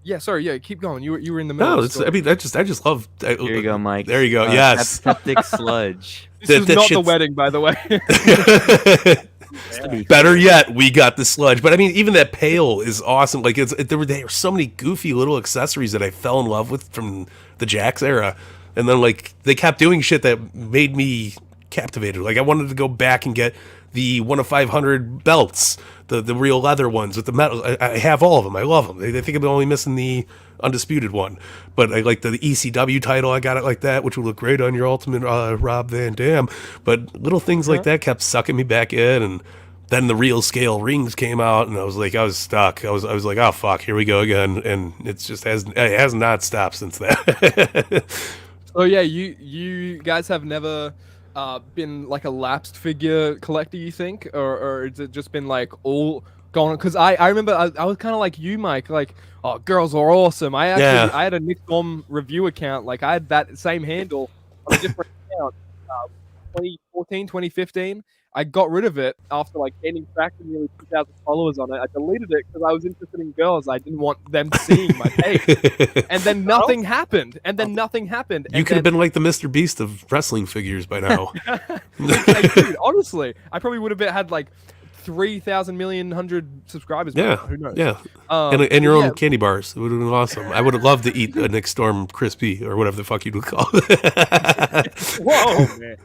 Speaker 1: Yeah, sorry, yeah, keep going. You were in the middle.
Speaker 3: No, I mean, I just love.
Speaker 4: Here you go, Mike.
Speaker 3: There you go. Yes,
Speaker 4: septic sludge.
Speaker 1: This is not the wedding, by the way.
Speaker 3: Better yet, we got the sludge. But I mean, even that pail is awesome. Like there were so many goofy little accessories that I fell in love with from the Jax era, and then like they kept doing shit that made me captivated. Like I wanted to go back and get the 1 of 500 belts, the real leather ones with the metal. I have all of them. I love them. I think I'm only missing the undisputed one, but I like the ECW title. I got it like that, which would look great on your Ultimate Rob Van Dam. But little things like that kept sucking me back in, and then the real scale rings came out, and I was stuck. I was like, oh fuck, here we go again, and it has not stopped since that.
Speaker 1: Oh yeah, you guys have never been like a lapsed figure collector, you think, or has it just been like all gone because I remember I was kind of like you, Mike. Like, oh, girls are awesome. I had a Nick Storm review account. Like, I had that same handle on a different account. 2014, 2015. I got rid of it after like gaining track to nearly 2,000 followers on it. I deleted it because I was interested in girls. I didn't want them seeing my page. And then nothing happened.
Speaker 3: You could have been like the Mr. Beast of wrestling figures by now.
Speaker 1: Dude, honestly, I probably would have had like 3,000 million hundred subscribers.
Speaker 3: Yeah,
Speaker 1: who knows?
Speaker 3: Yeah, and your own candy bars. It would have been awesome. I would have loved to eat a Nick Storm crispy or whatever the fuck you would call it.
Speaker 2: Whoa, man.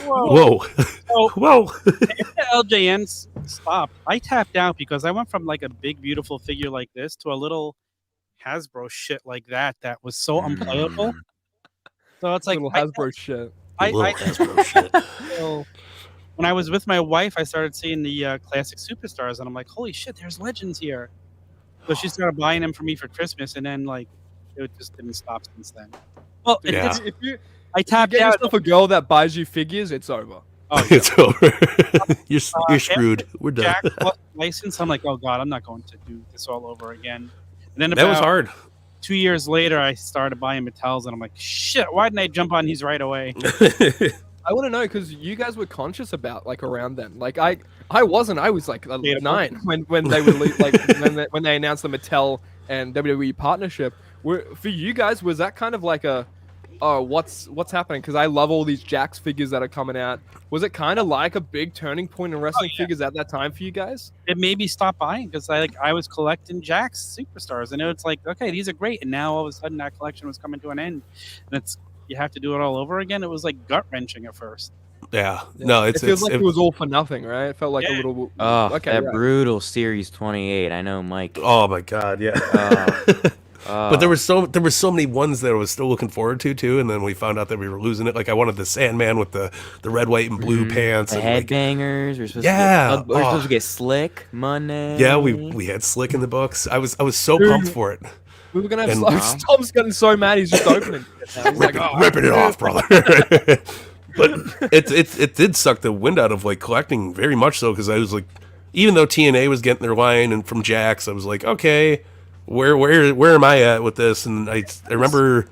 Speaker 3: Whoa. Whoa.
Speaker 2: After LJN stopped, I tapped out because I went from like a big, beautiful figure like this to a little Hasbro shit like that was so unplayable. So it's like
Speaker 1: little Hasbro shit.
Speaker 3: Hasbro shit.
Speaker 2: So when I was with my wife, I started seeing the classic superstars, and I'm like, holy shit, there's legends here. So she started buying them for me for Christmas, and then like it just didn't stop since then. Well, I tapped
Speaker 1: get
Speaker 2: out.
Speaker 1: yourself a girl that buys you figures, it's over.
Speaker 3: Oh, yeah. It's over. You're screwed. We're done.
Speaker 2: Jack license. I'm like, oh god, I'm not going to do this all over again. And then
Speaker 3: that was hard.
Speaker 2: 2 years later, I started buying Mattels, and I'm like, shit, why didn't I jump on these right away?
Speaker 1: I want to know because you guys were conscious about like around then. Like I wasn't. I was like 9 when they released like when they announced the Mattel and WWE partnership. For you guys, was that kind of like a what's happening? Because I love all these Jax figures that are coming out. Was it kind of like a big turning point in wrestling figures at that time for you guys?
Speaker 2: It made me stop buying because I was collecting Jax superstars, and it's like, okay, these are great, and now all of a sudden that collection was coming to an end, and you have to do it all over again. It was like gut wrenching at first.
Speaker 3: Yeah. No,
Speaker 1: it feels like it was all for nothing, right? It felt like a little.
Speaker 4: Brutal Series 28. I know, Mike.
Speaker 3: Oh my god, yeah. But there were so many ones that I was still looking forward to too, and then we found out that we were losing it. Like I wanted the Sandman with the red, white, and blue pants.
Speaker 4: The
Speaker 3: and
Speaker 4: headbangers. We're supposed to get Slick Monday.
Speaker 3: Yeah, we had Slick in the books. I was so pumped for it.
Speaker 1: We were gonna have Tom's getting so mad he's just opening it.
Speaker 3: Ripping it off, brother. But it did suck the wind out of like collecting very much so, because I was like, even though TNA was getting their line and from Jax, I was like, okay, where am I at with this? And I remember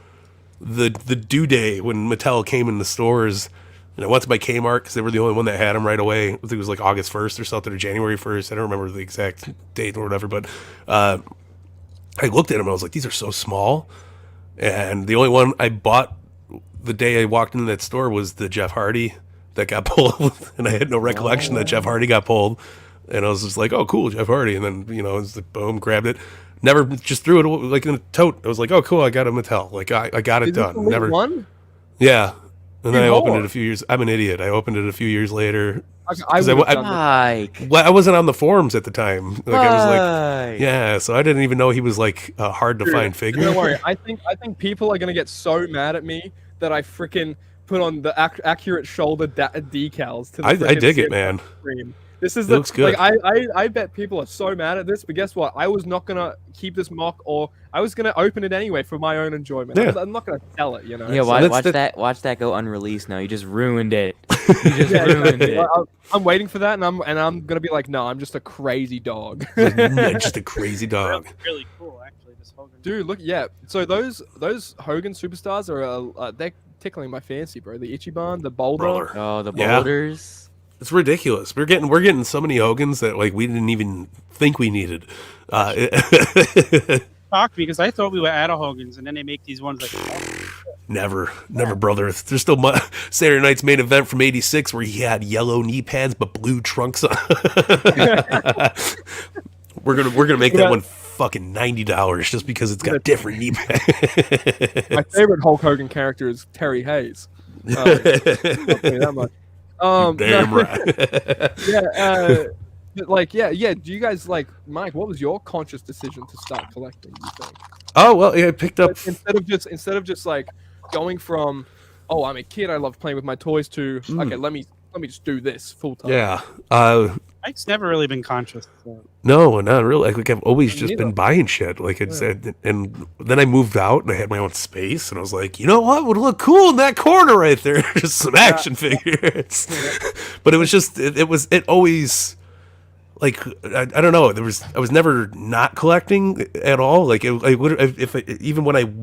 Speaker 3: the due day when Mattel came in the stores, and I went to my Kmart because they were the only one that had them right away. I think it was like August 1st or something, or January 1st. I don't remember the exact date or whatever, but I looked at them and I was like, these are so small. And the only one I bought the day I walked into that store was the Jeff Hardy that got pulled. And I had no recollection that Jeff Hardy got pulled. And I was just like, oh, cool, Jeff Hardy. And then, it was like, boom, grabbed it. Never just threw it like in a tote. I was like, oh, cool, I got a Mattel. Like, I got it done. Never.
Speaker 1: One?
Speaker 3: Yeah. And then I opened it a few years. I'm an idiot. I opened it a few years later. I wasn't on the forums at the time. Like I was like, yeah, so I didn't even know he was like a hard to find figure.
Speaker 1: Don't worry. I think people are gonna get so mad at me that I freaking put on the accurate shoulder decals to the
Speaker 3: I dig it, man.
Speaker 1: Screen. This is
Speaker 3: looks good.
Speaker 1: Like I bet people are so mad at this, but guess what? I was not gonna keep this mock, or I was gonna open it anyway for my own enjoyment.
Speaker 3: Yeah.
Speaker 1: I'm not gonna sell it, Yeah,
Speaker 4: so watch that go unreleased now. You just ruined it. Ruined it.
Speaker 1: I'm waiting for that, and I'm gonna be like, no, I'm just a crazy dog.
Speaker 3: Just a crazy dog.
Speaker 2: Really cool, actually. This Hogan.
Speaker 1: Dude, look, yeah. So those Hogan superstars are they're tickling my fancy, bro. The Ichiban, the Boulder.
Speaker 4: Oh, the Boulders.
Speaker 3: It's ridiculous. We're getting so many Hogans that like we didn't even think we needed.
Speaker 2: Shocked because I thought we were out of Hogans, and then they make these ones like.
Speaker 3: Never, brother. There's still Saturday Night's main event from '86 where he had yellow knee pads but blue trunks on. We're gonna make that one fucking $90 just because it's got different knee pads.
Speaker 1: My favorite Hulk Hogan character is Terry Hayes. I'll tell you that much.
Speaker 3: Damn right.
Speaker 1: Do you guys like, Mike? What was your conscious decision to start collecting? You think?
Speaker 3: Oh well, yeah, I picked up
Speaker 1: instead of just like going from, oh, I'm a kid, I love playing with my toys, to okay, let me just do this full time.
Speaker 3: Yeah.
Speaker 2: Mike's never really been conscious. So.
Speaker 3: No, not really. Like I've always just been buying shit. Like I said, and then I moved out and I had my own space, and I was like, you know what would look cool in that corner right there? Just some action figures. But it was just it always like I don't know. I was never not collecting at all. Like even when I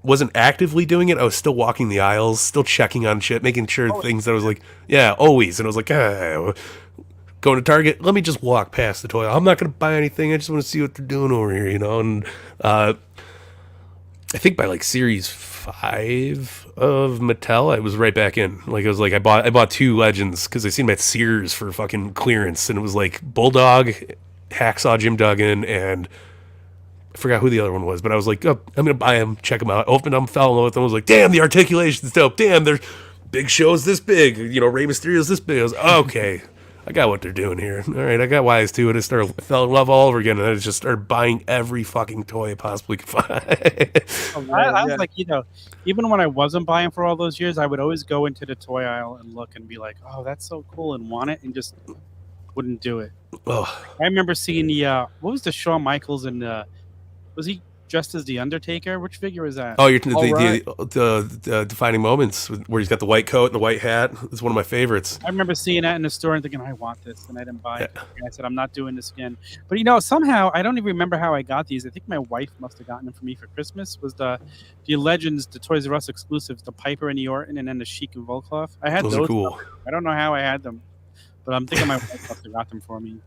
Speaker 3: wasn't actively doing it, I was still walking the aisles, still checking on shit, making sure things that I was like, yeah, always. And I was like, going to Target, let me just walk past the toy. I'm not going to buy anything. I just want to see what they're doing over here, you know. And I think by like Series 5 of Mattel, I was right back in. Like I was like, I bought 2 Legends because I seen them at Sears for fucking clearance, and it was like Bulldog, Hacksaw Jim Duggan, and I forgot who the other one was, but I was like, oh, I'm gonna buy them, check them out. I opened them, fell in love with them. I was like, damn, the articulation's dope. Damn, their Big Show's this big. You know, Rey Mysterio's this big. I was okay. I got what they're doing here. All right, I got wise to it. I fell in love all over again, and I just started buying every fucking toy I possibly could find.
Speaker 2: I was like, you know, even when I wasn't buying for all those years, I would always go into the toy aisle and look and be like, oh, that's so cool, and want it, and just wouldn't do it.
Speaker 3: Oh.
Speaker 2: I remember seeing the what was the Shawn Michaels and was he dressed as the Undertaker? Which figure was that?
Speaker 3: Oh, you're the defining moments where he's got the white coat and the white hat. It's one of my favorites.
Speaker 2: I remember seeing that in the store and thinking, I want this, and I didn't buy it. And I said, I'm not doing this again. But you know, somehow I don't even remember how I got these. I think my wife must have gotten them for me for Christmas. Was the Legends, the Toys R Us exclusives, the Piper and the Orton, and then the Sheik and Volkov. I had those.
Speaker 3: Are cool.
Speaker 2: I don't know how I had them, but I'm thinking my wife must have got them for me.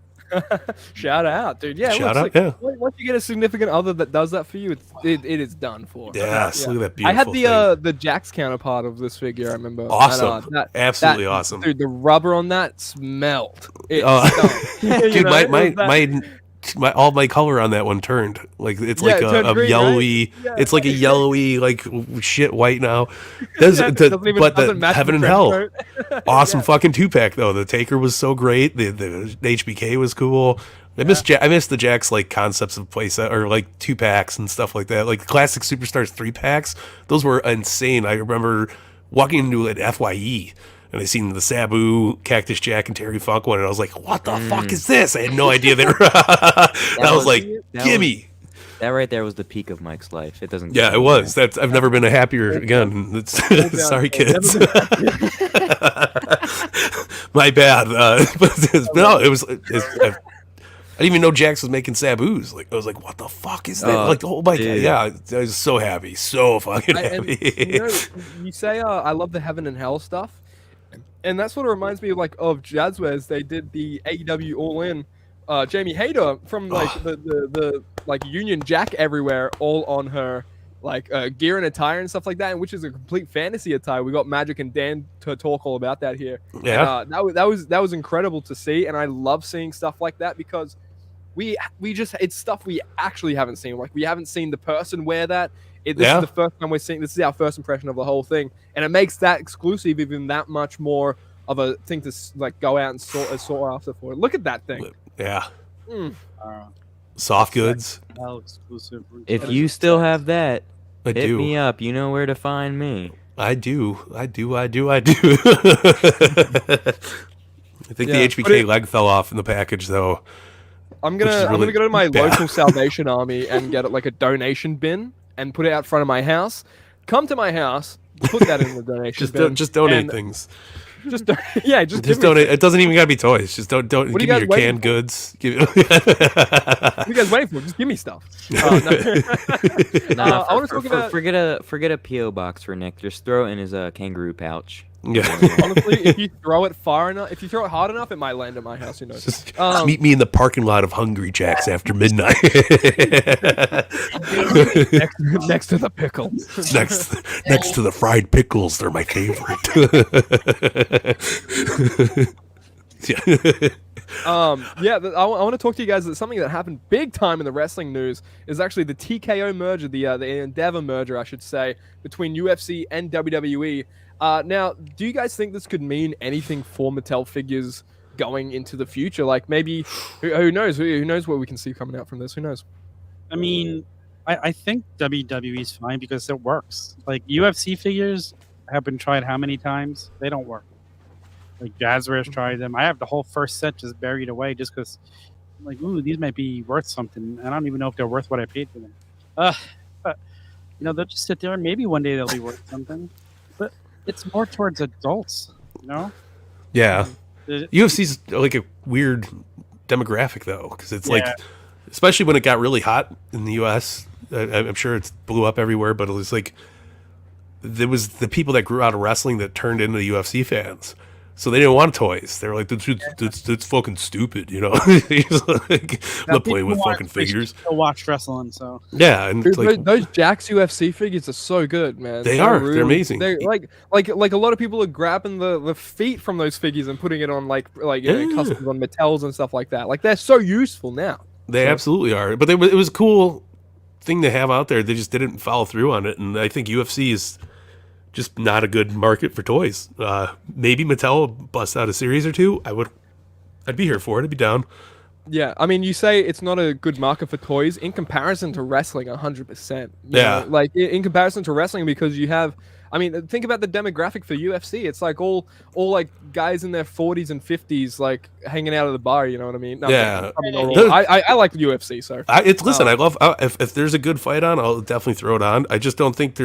Speaker 1: Shout out, dude. Yeah,
Speaker 3: shout out.
Speaker 1: Like,
Speaker 3: yeah.
Speaker 1: Once you get a significant other that does that for you, it is done for.
Speaker 3: Yes, look at that beautiful
Speaker 1: I had
Speaker 3: thing.
Speaker 1: the Jax counterpart of this figure. I remember.
Speaker 3: Awesome, absolutely awesome.
Speaker 1: Dude, the rubber on that smelled.
Speaker 3: Dude, my all my color on that one turned like it's like a
Speaker 1: green,
Speaker 3: yellowy.
Speaker 1: Right?
Speaker 3: It's like a yellowy like shit white now. The Heaven and Hell, awesome fucking 2-pack though. The Taker was so great. The HBK was cool. I miss the Jax like concepts of playset or like 2-packs and stuff like that. Like classic Superstars 3-packs. Those were insane. I remember walking into an FYE. And I seen the Sabu, Cactus Jack, and Terry Funk one, and I was like, "What the fuck is this?" I had no idea they were. I was like, "Gimme!"
Speaker 4: That right there was the peak of Mike's life. It doesn't.
Speaker 3: Yeah, it was. I've never been a happier again. Sorry, kids. My bad. But no, it was. I didn't even know Jax was making Sabus. Like I was like, "What the fuck is that?" Like, oh my god, yeah! I was so happy, so fucking happy.
Speaker 1: You say, "I love the Heaven and Hell stuff." And that sort of reminds me of Jazzwares. They did the AEW All In, Jamie Hayter from like the like Union Jack everywhere, all on her like gear and attire and stuff like that, and which is a complete fantasy attire. We got Magic and Dan to talk all about that here.
Speaker 3: Yeah,
Speaker 1: and, that was incredible to see, and I love seeing stuff like that because we just it's stuff we actually haven't seen. Like we haven't seen the person wear that. This is the first time we're seeing. This is our first impression of the whole thing, and it makes that exclusive even that much more of a thing to like go out and sort after for. Look at that thing.
Speaker 3: Yeah. Soft goods.
Speaker 2: Exclusive.
Speaker 4: If you still have that, hit
Speaker 3: do.
Speaker 4: me up. You know where to find me.
Speaker 3: I do. I think the HBK leg fell off in the package though.
Speaker 1: I'm gonna go to my local Salvation Army and get like a donation bin and put it out front of my house. Come to my house, put that in the donation bin.
Speaker 3: Just donate things.
Speaker 1: Just donate.
Speaker 3: It doesn't even gotta be toys. Just don't give me your canned goods. What are
Speaker 1: you guys waiting for? Just give me stuff.
Speaker 4: I want to talk about forget a PO box for Nick. Just throw it in his kangaroo pouch.
Speaker 3: Yeah.
Speaker 1: Honestly, if you throw it hard enough, it might land at my house. Who knows?
Speaker 3: Just meet me in the parking lot of Hungry Jack's after midnight.
Speaker 1: next to the pickles.
Speaker 3: Next to the fried pickles, they're my favorite.
Speaker 1: I want to talk to you guys that something that happened big time in the wrestling news is actually the TKO merger, the Endeavor merger, I should say, between UFC and WWE. Now, do you guys think this could mean anything for Mattel figures going into the future? Like maybe, who knows? Who knows what we can see coming out from this? Who knows?
Speaker 2: I mean, I think WWE's fine because it works. Like UFC figures have been tried how many times? They don't work. Like Jazzwares tried them. I have the whole first set just buried away just because I'm like, ooh, these might be worth something. I don't even know if they're worth what I paid for them. But they'll just sit there and maybe one day they'll be worth something. But it's more towards adults,
Speaker 3: Yeah. UFC's like a weird demographic though, because it's like, especially when it got really hot in the U.S. I'm sure it blew up everywhere, but it was like there was the people that grew out of wrestling that turned into UFC fans. So they didn't want toys. They were like, that's fucking stupid, you know? Like, I'm not playing with fucking figures.
Speaker 2: I watched wrestling, so.
Speaker 3: Yeah. And
Speaker 1: dude, like, those Jax UFC figures are so good, man.
Speaker 3: They're really, they're amazing.
Speaker 1: They're like a lot of people are grabbing the feet from those figures and putting it on customs on Mattels and stuff like that. Like, they're so useful now.
Speaker 3: They absolutely are. But it was a cool thing to have out there. They just didn't follow through on it. And I think UFC is just not a good market for toys. Maybe Mattel will bust out a series or two. I'd be here for it. I'd be down.
Speaker 1: Yeah, I mean, you say it's not a good market for toys in comparison to wrestling, 100%.
Speaker 3: Yeah,
Speaker 1: like in comparison to wrestling, because you have. I mean, think about the demographic for UFC. It's like all like guys in their 40s and 50s, like hanging out at the bar. You know what I mean? No,
Speaker 3: yeah.
Speaker 1: I like UFC. So
Speaker 3: I love if there's a good fight on, I'll definitely throw it on. I just don't think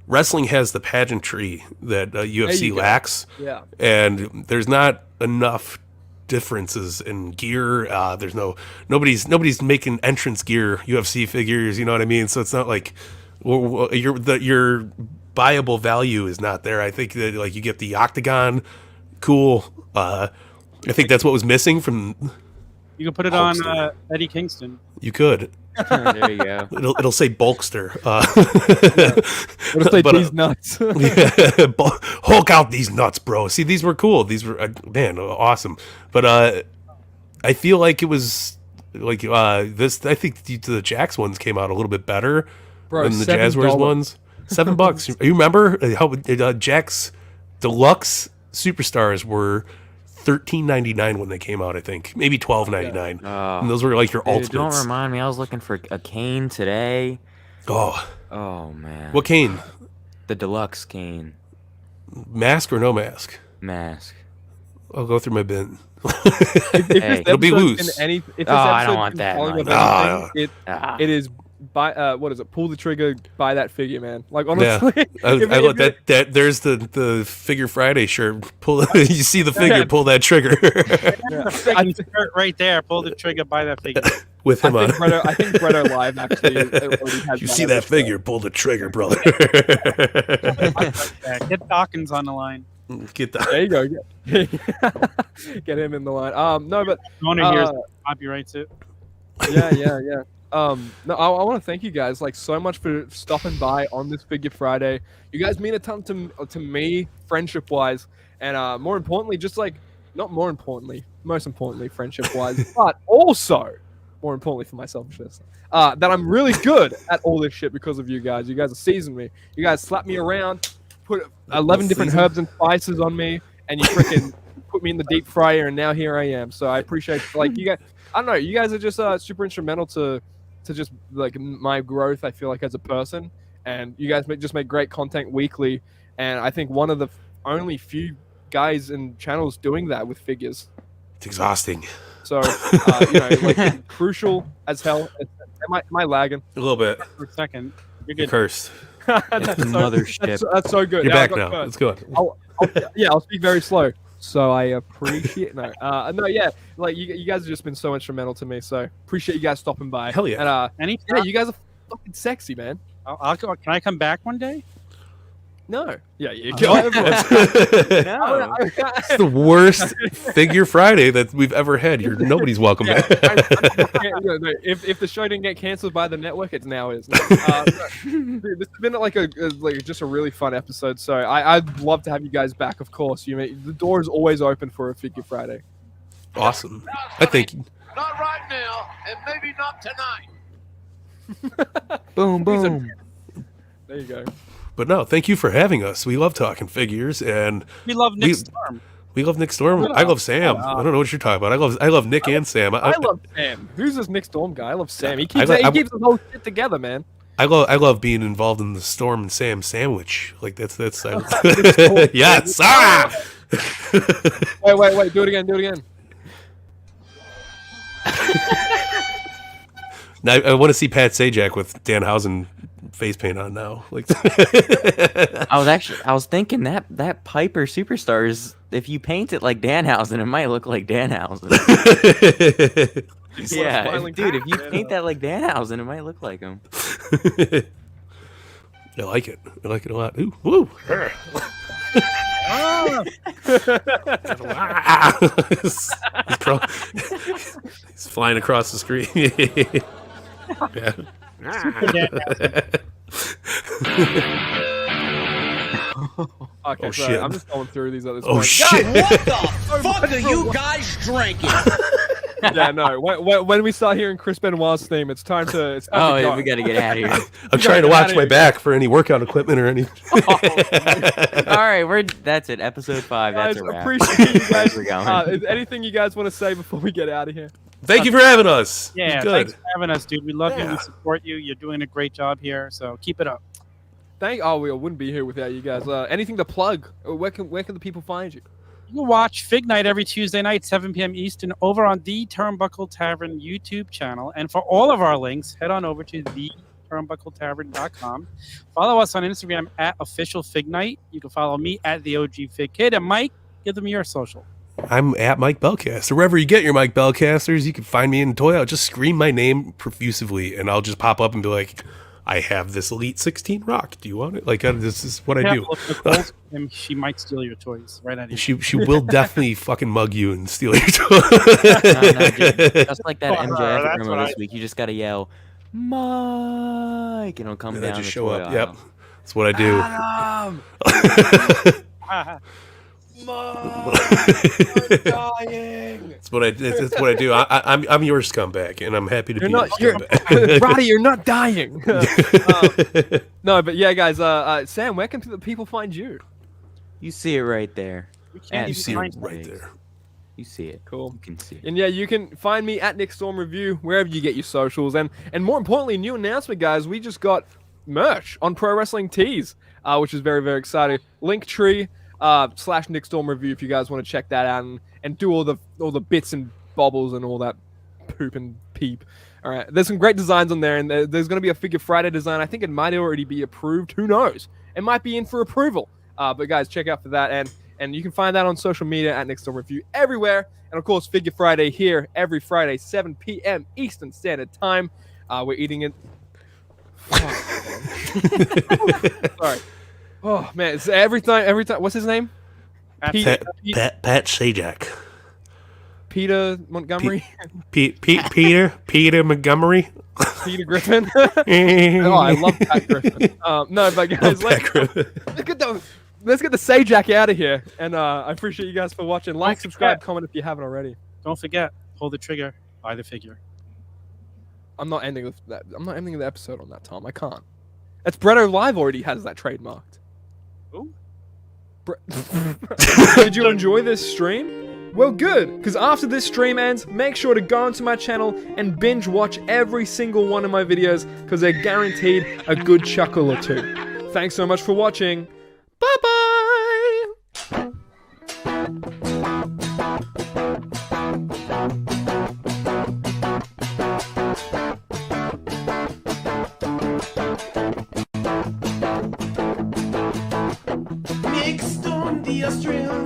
Speaker 3: wrestling has the pageantry that UFC lacks.
Speaker 1: Yeah,
Speaker 3: and there's not enough differences in gear. There's nobody's making entrance gear UFC figures. You know what I mean? So it's not like your buyable value is not there. I think that like you get the octagon, cool. I think that's what was missing from.
Speaker 2: You can put it on Eddie Kingston.
Speaker 3: You could.
Speaker 4: There you go.
Speaker 3: It'll say Bulkster.
Speaker 1: It'll say these nuts.
Speaker 3: Hulk out these nuts, bro. See, these were cool. These were man, awesome. But I feel like it was like this. I think the Jax ones came out a little bit better than the Jazzwares ones. $7. You remember how Jax Deluxe Superstars were $13.99 when they came out? I think maybe $12.99. And those were like your ultimates.
Speaker 4: Don't remind me. I was looking for a cane today.
Speaker 3: Oh
Speaker 4: man.
Speaker 3: What cane?
Speaker 4: The deluxe cane.
Speaker 3: Mask or no mask?
Speaker 4: Mask.
Speaker 3: I'll go through my bin.
Speaker 4: Hey.
Speaker 3: It'll be loose.
Speaker 1: I
Speaker 4: don't want that.
Speaker 1: It is. What is it? Pull the trigger, buy that figure, man. Like, honestly,
Speaker 3: I look that. There's the Figure Friday shirt. You see the figure, pull that trigger.
Speaker 2: Right there. Pull the trigger, buy that figure.
Speaker 3: With him on.
Speaker 1: I think Bretto Live actually already has.
Speaker 3: You see that figure, pull the trigger, brother.
Speaker 2: Get Dawkins on the line.
Speaker 1: There you go. Get him in the line. No, but
Speaker 2: owner here's copyrights it.
Speaker 1: Yeah. No, I want to thank you guys like so much for stopping by on this Figure Friday. You guys mean a ton to me, friendship wise, and more importantly, most importantly, friendship wise, but also more importantly for my selfishness, that I'm really good at all this shit because of you guys. You guys have seasoned me. You guys slapped me around, put 11 different herbs and spices on me, and you freaking put me in the deep fryer, and now here I am. So I appreciate like you guys. I don't know. You guys are just super instrumental to just like my growth. I feel like as a person, and you guys just make great content weekly. And I think one of the only few guys and channels doing that with figures.
Speaker 3: It's exhausting.
Speaker 1: So like crucial as hell. Am I lagging
Speaker 3: a little bit
Speaker 2: for a second?
Speaker 3: You're cursed.
Speaker 1: That's so good.
Speaker 3: You're back now. Let's go.
Speaker 1: I'll speak very slow. So I appreciate like you guys have just been so instrumental to me. So appreciate you guys stopping by.
Speaker 3: Hell yeah!
Speaker 1: And you guys are fucking sexy, man.
Speaker 2: Can I come back one day?
Speaker 1: No. Yeah, you
Speaker 3: can. No. It's the worst Figure Friday that we've ever had. Nobody's welcome back.
Speaker 1: If the show didn't get canceled by the network, it now is. This has been like just a really fun episode. So I'd love to have you guys back. Of course, the door is always open for a Figure Friday.
Speaker 3: Awesome. I think.
Speaker 5: Not right now, and maybe not tonight.
Speaker 4: Boom, boom.
Speaker 1: There you go.
Speaker 3: But no, thank you for having us. We love talking figures, and
Speaker 2: we love Nick Storm.
Speaker 3: We love Nick Storm. I love Sam. I don't know what you're talking about. I love Nick and Sam.
Speaker 1: I love Sam. Who's this Nick Storm guy? I love Sam. He keeps the whole shit together, man.
Speaker 3: I love being involved in the Storm and Sam sandwich. Like that's yes.
Speaker 1: Wait. Do it again.
Speaker 3: Now, I want to see Pat Sajak with Danhausen face paint on now. Like
Speaker 4: I was thinking that Piper Superstars if you paint it like Danhausen, it might look like Danhausen. Yeah, dude, if you paint that like Danhausen, it might look like him.
Speaker 3: I like it. I like it a lot. Ooh, woo! He's flying across the screen. Yeah.
Speaker 1: Okay,
Speaker 3: Oh,
Speaker 1: so
Speaker 3: shit.
Speaker 1: I'm just going through these at this
Speaker 3: Oh
Speaker 1: point.
Speaker 3: shit!
Speaker 5: What the fuck are you guys drinking?
Speaker 1: Yeah, no. When we start hearing Chris Benoit's theme, it's time to. It's time
Speaker 4: Oh,
Speaker 1: to
Speaker 4: yeah,
Speaker 1: go.
Speaker 4: we gotta get out of here.
Speaker 3: I'm trying to watch my back for any workout equipment or any.
Speaker 4: All right, that's it. Episode 5. That's
Speaker 1: Guys,
Speaker 4: a wrap.
Speaker 1: appreciate you guys.
Speaker 4: We're going.
Speaker 1: Is anything you guys want to say before we get out of here?
Speaker 3: Thank you for having us. It was
Speaker 2: Yeah,
Speaker 3: good.
Speaker 2: thanks for having us, dude. We love you.
Speaker 3: Yeah.
Speaker 2: We support you. You're doing a great job here, so keep it up.
Speaker 1: We wouldn't be here without you guys. Anything to plug? Where can the people find you?
Speaker 2: You can watch FigNight every Tuesday night, 7 p.m. Eastern, over on the Turnbuckle Tavern YouTube channel. And for all of our links, head on over to theturnbuckletavern.com. Follow us on Instagram at officialfignight. You can follow me at the OG Fig Kid. And Mike, give them your social.
Speaker 3: I'm at Mike Bellcaster. Wherever you get your Mike Bellcasters, you can find me in Toy Out. Just scream my name profusively, and I'll just pop up and be like, I have this Elite 16 rock. Do you want it? Like, this is what I do.
Speaker 2: And she might steal your toys right out of
Speaker 3: She will definitely fucking mug you and steal your toy.
Speaker 4: No, just like that MJF
Speaker 2: that's
Speaker 4: promo
Speaker 2: what
Speaker 4: this week, you just gotta yell, Mike, and it'll come
Speaker 3: And
Speaker 4: down
Speaker 3: I just
Speaker 4: the
Speaker 3: show
Speaker 4: toy
Speaker 3: up.
Speaker 4: aisle.
Speaker 3: Yep, that's what I do. That's what I do. I'm your scumbag, and I'm happy to be your scumbag.
Speaker 1: Roddy, you're not dying. No, but yeah, guys. Sam, where can the people find you?
Speaker 4: You see it right there.
Speaker 2: can't
Speaker 3: You
Speaker 2: even
Speaker 3: see it
Speaker 2: find
Speaker 3: right there.
Speaker 4: You see it.
Speaker 1: Cool.
Speaker 4: You can see it.
Speaker 1: And yeah, you can find me at Nick Storm Review wherever you get your socials. And more importantly, new announcement, guys. We just got merch on Pro Wrestling Tees, which is very, very exciting. Linktree / Nick Storm Review if you guys want to check that out and do all the bits and bobbles and all that poop and peep. All right, there's some great designs on there, and there's going to be a Figure Friday design. I think it might already be approved. Who knows? It might be in for approval. But guys, check out for that, and you can find that on social media at Nick Storm Review everywhere. And of course, Figure Friday here every Friday, 7 p.m. Eastern Standard Time. We're eating it. Sorry. Oh man, it's every time. What's his name?
Speaker 3: Pat Sajak.
Speaker 1: Peter Montgomery.
Speaker 3: Peter Montgomery.
Speaker 1: Peter Griffin. Oh, I love Pat Griffin. No, but guys, let's get the Sajak out of here. And I appreciate you guys for watching. Like, subscribe, comment if you haven't already.
Speaker 2: Don't forget, pull the trigger, buy the figure.
Speaker 1: I'm not ending that. I'm not ending the episode on that, Tom. I can't. That's Bretto Live already has that trademarked.
Speaker 2: Ooh.
Speaker 1: Did you enjoy this stream? Well, good, because after this stream ends, make sure to go onto my channel and binge watch every single one of my videos, because they're guaranteed a good chuckle or two. Thanks so much for watching. Bye-bye!
Speaker 5: Nick Storm, the Australian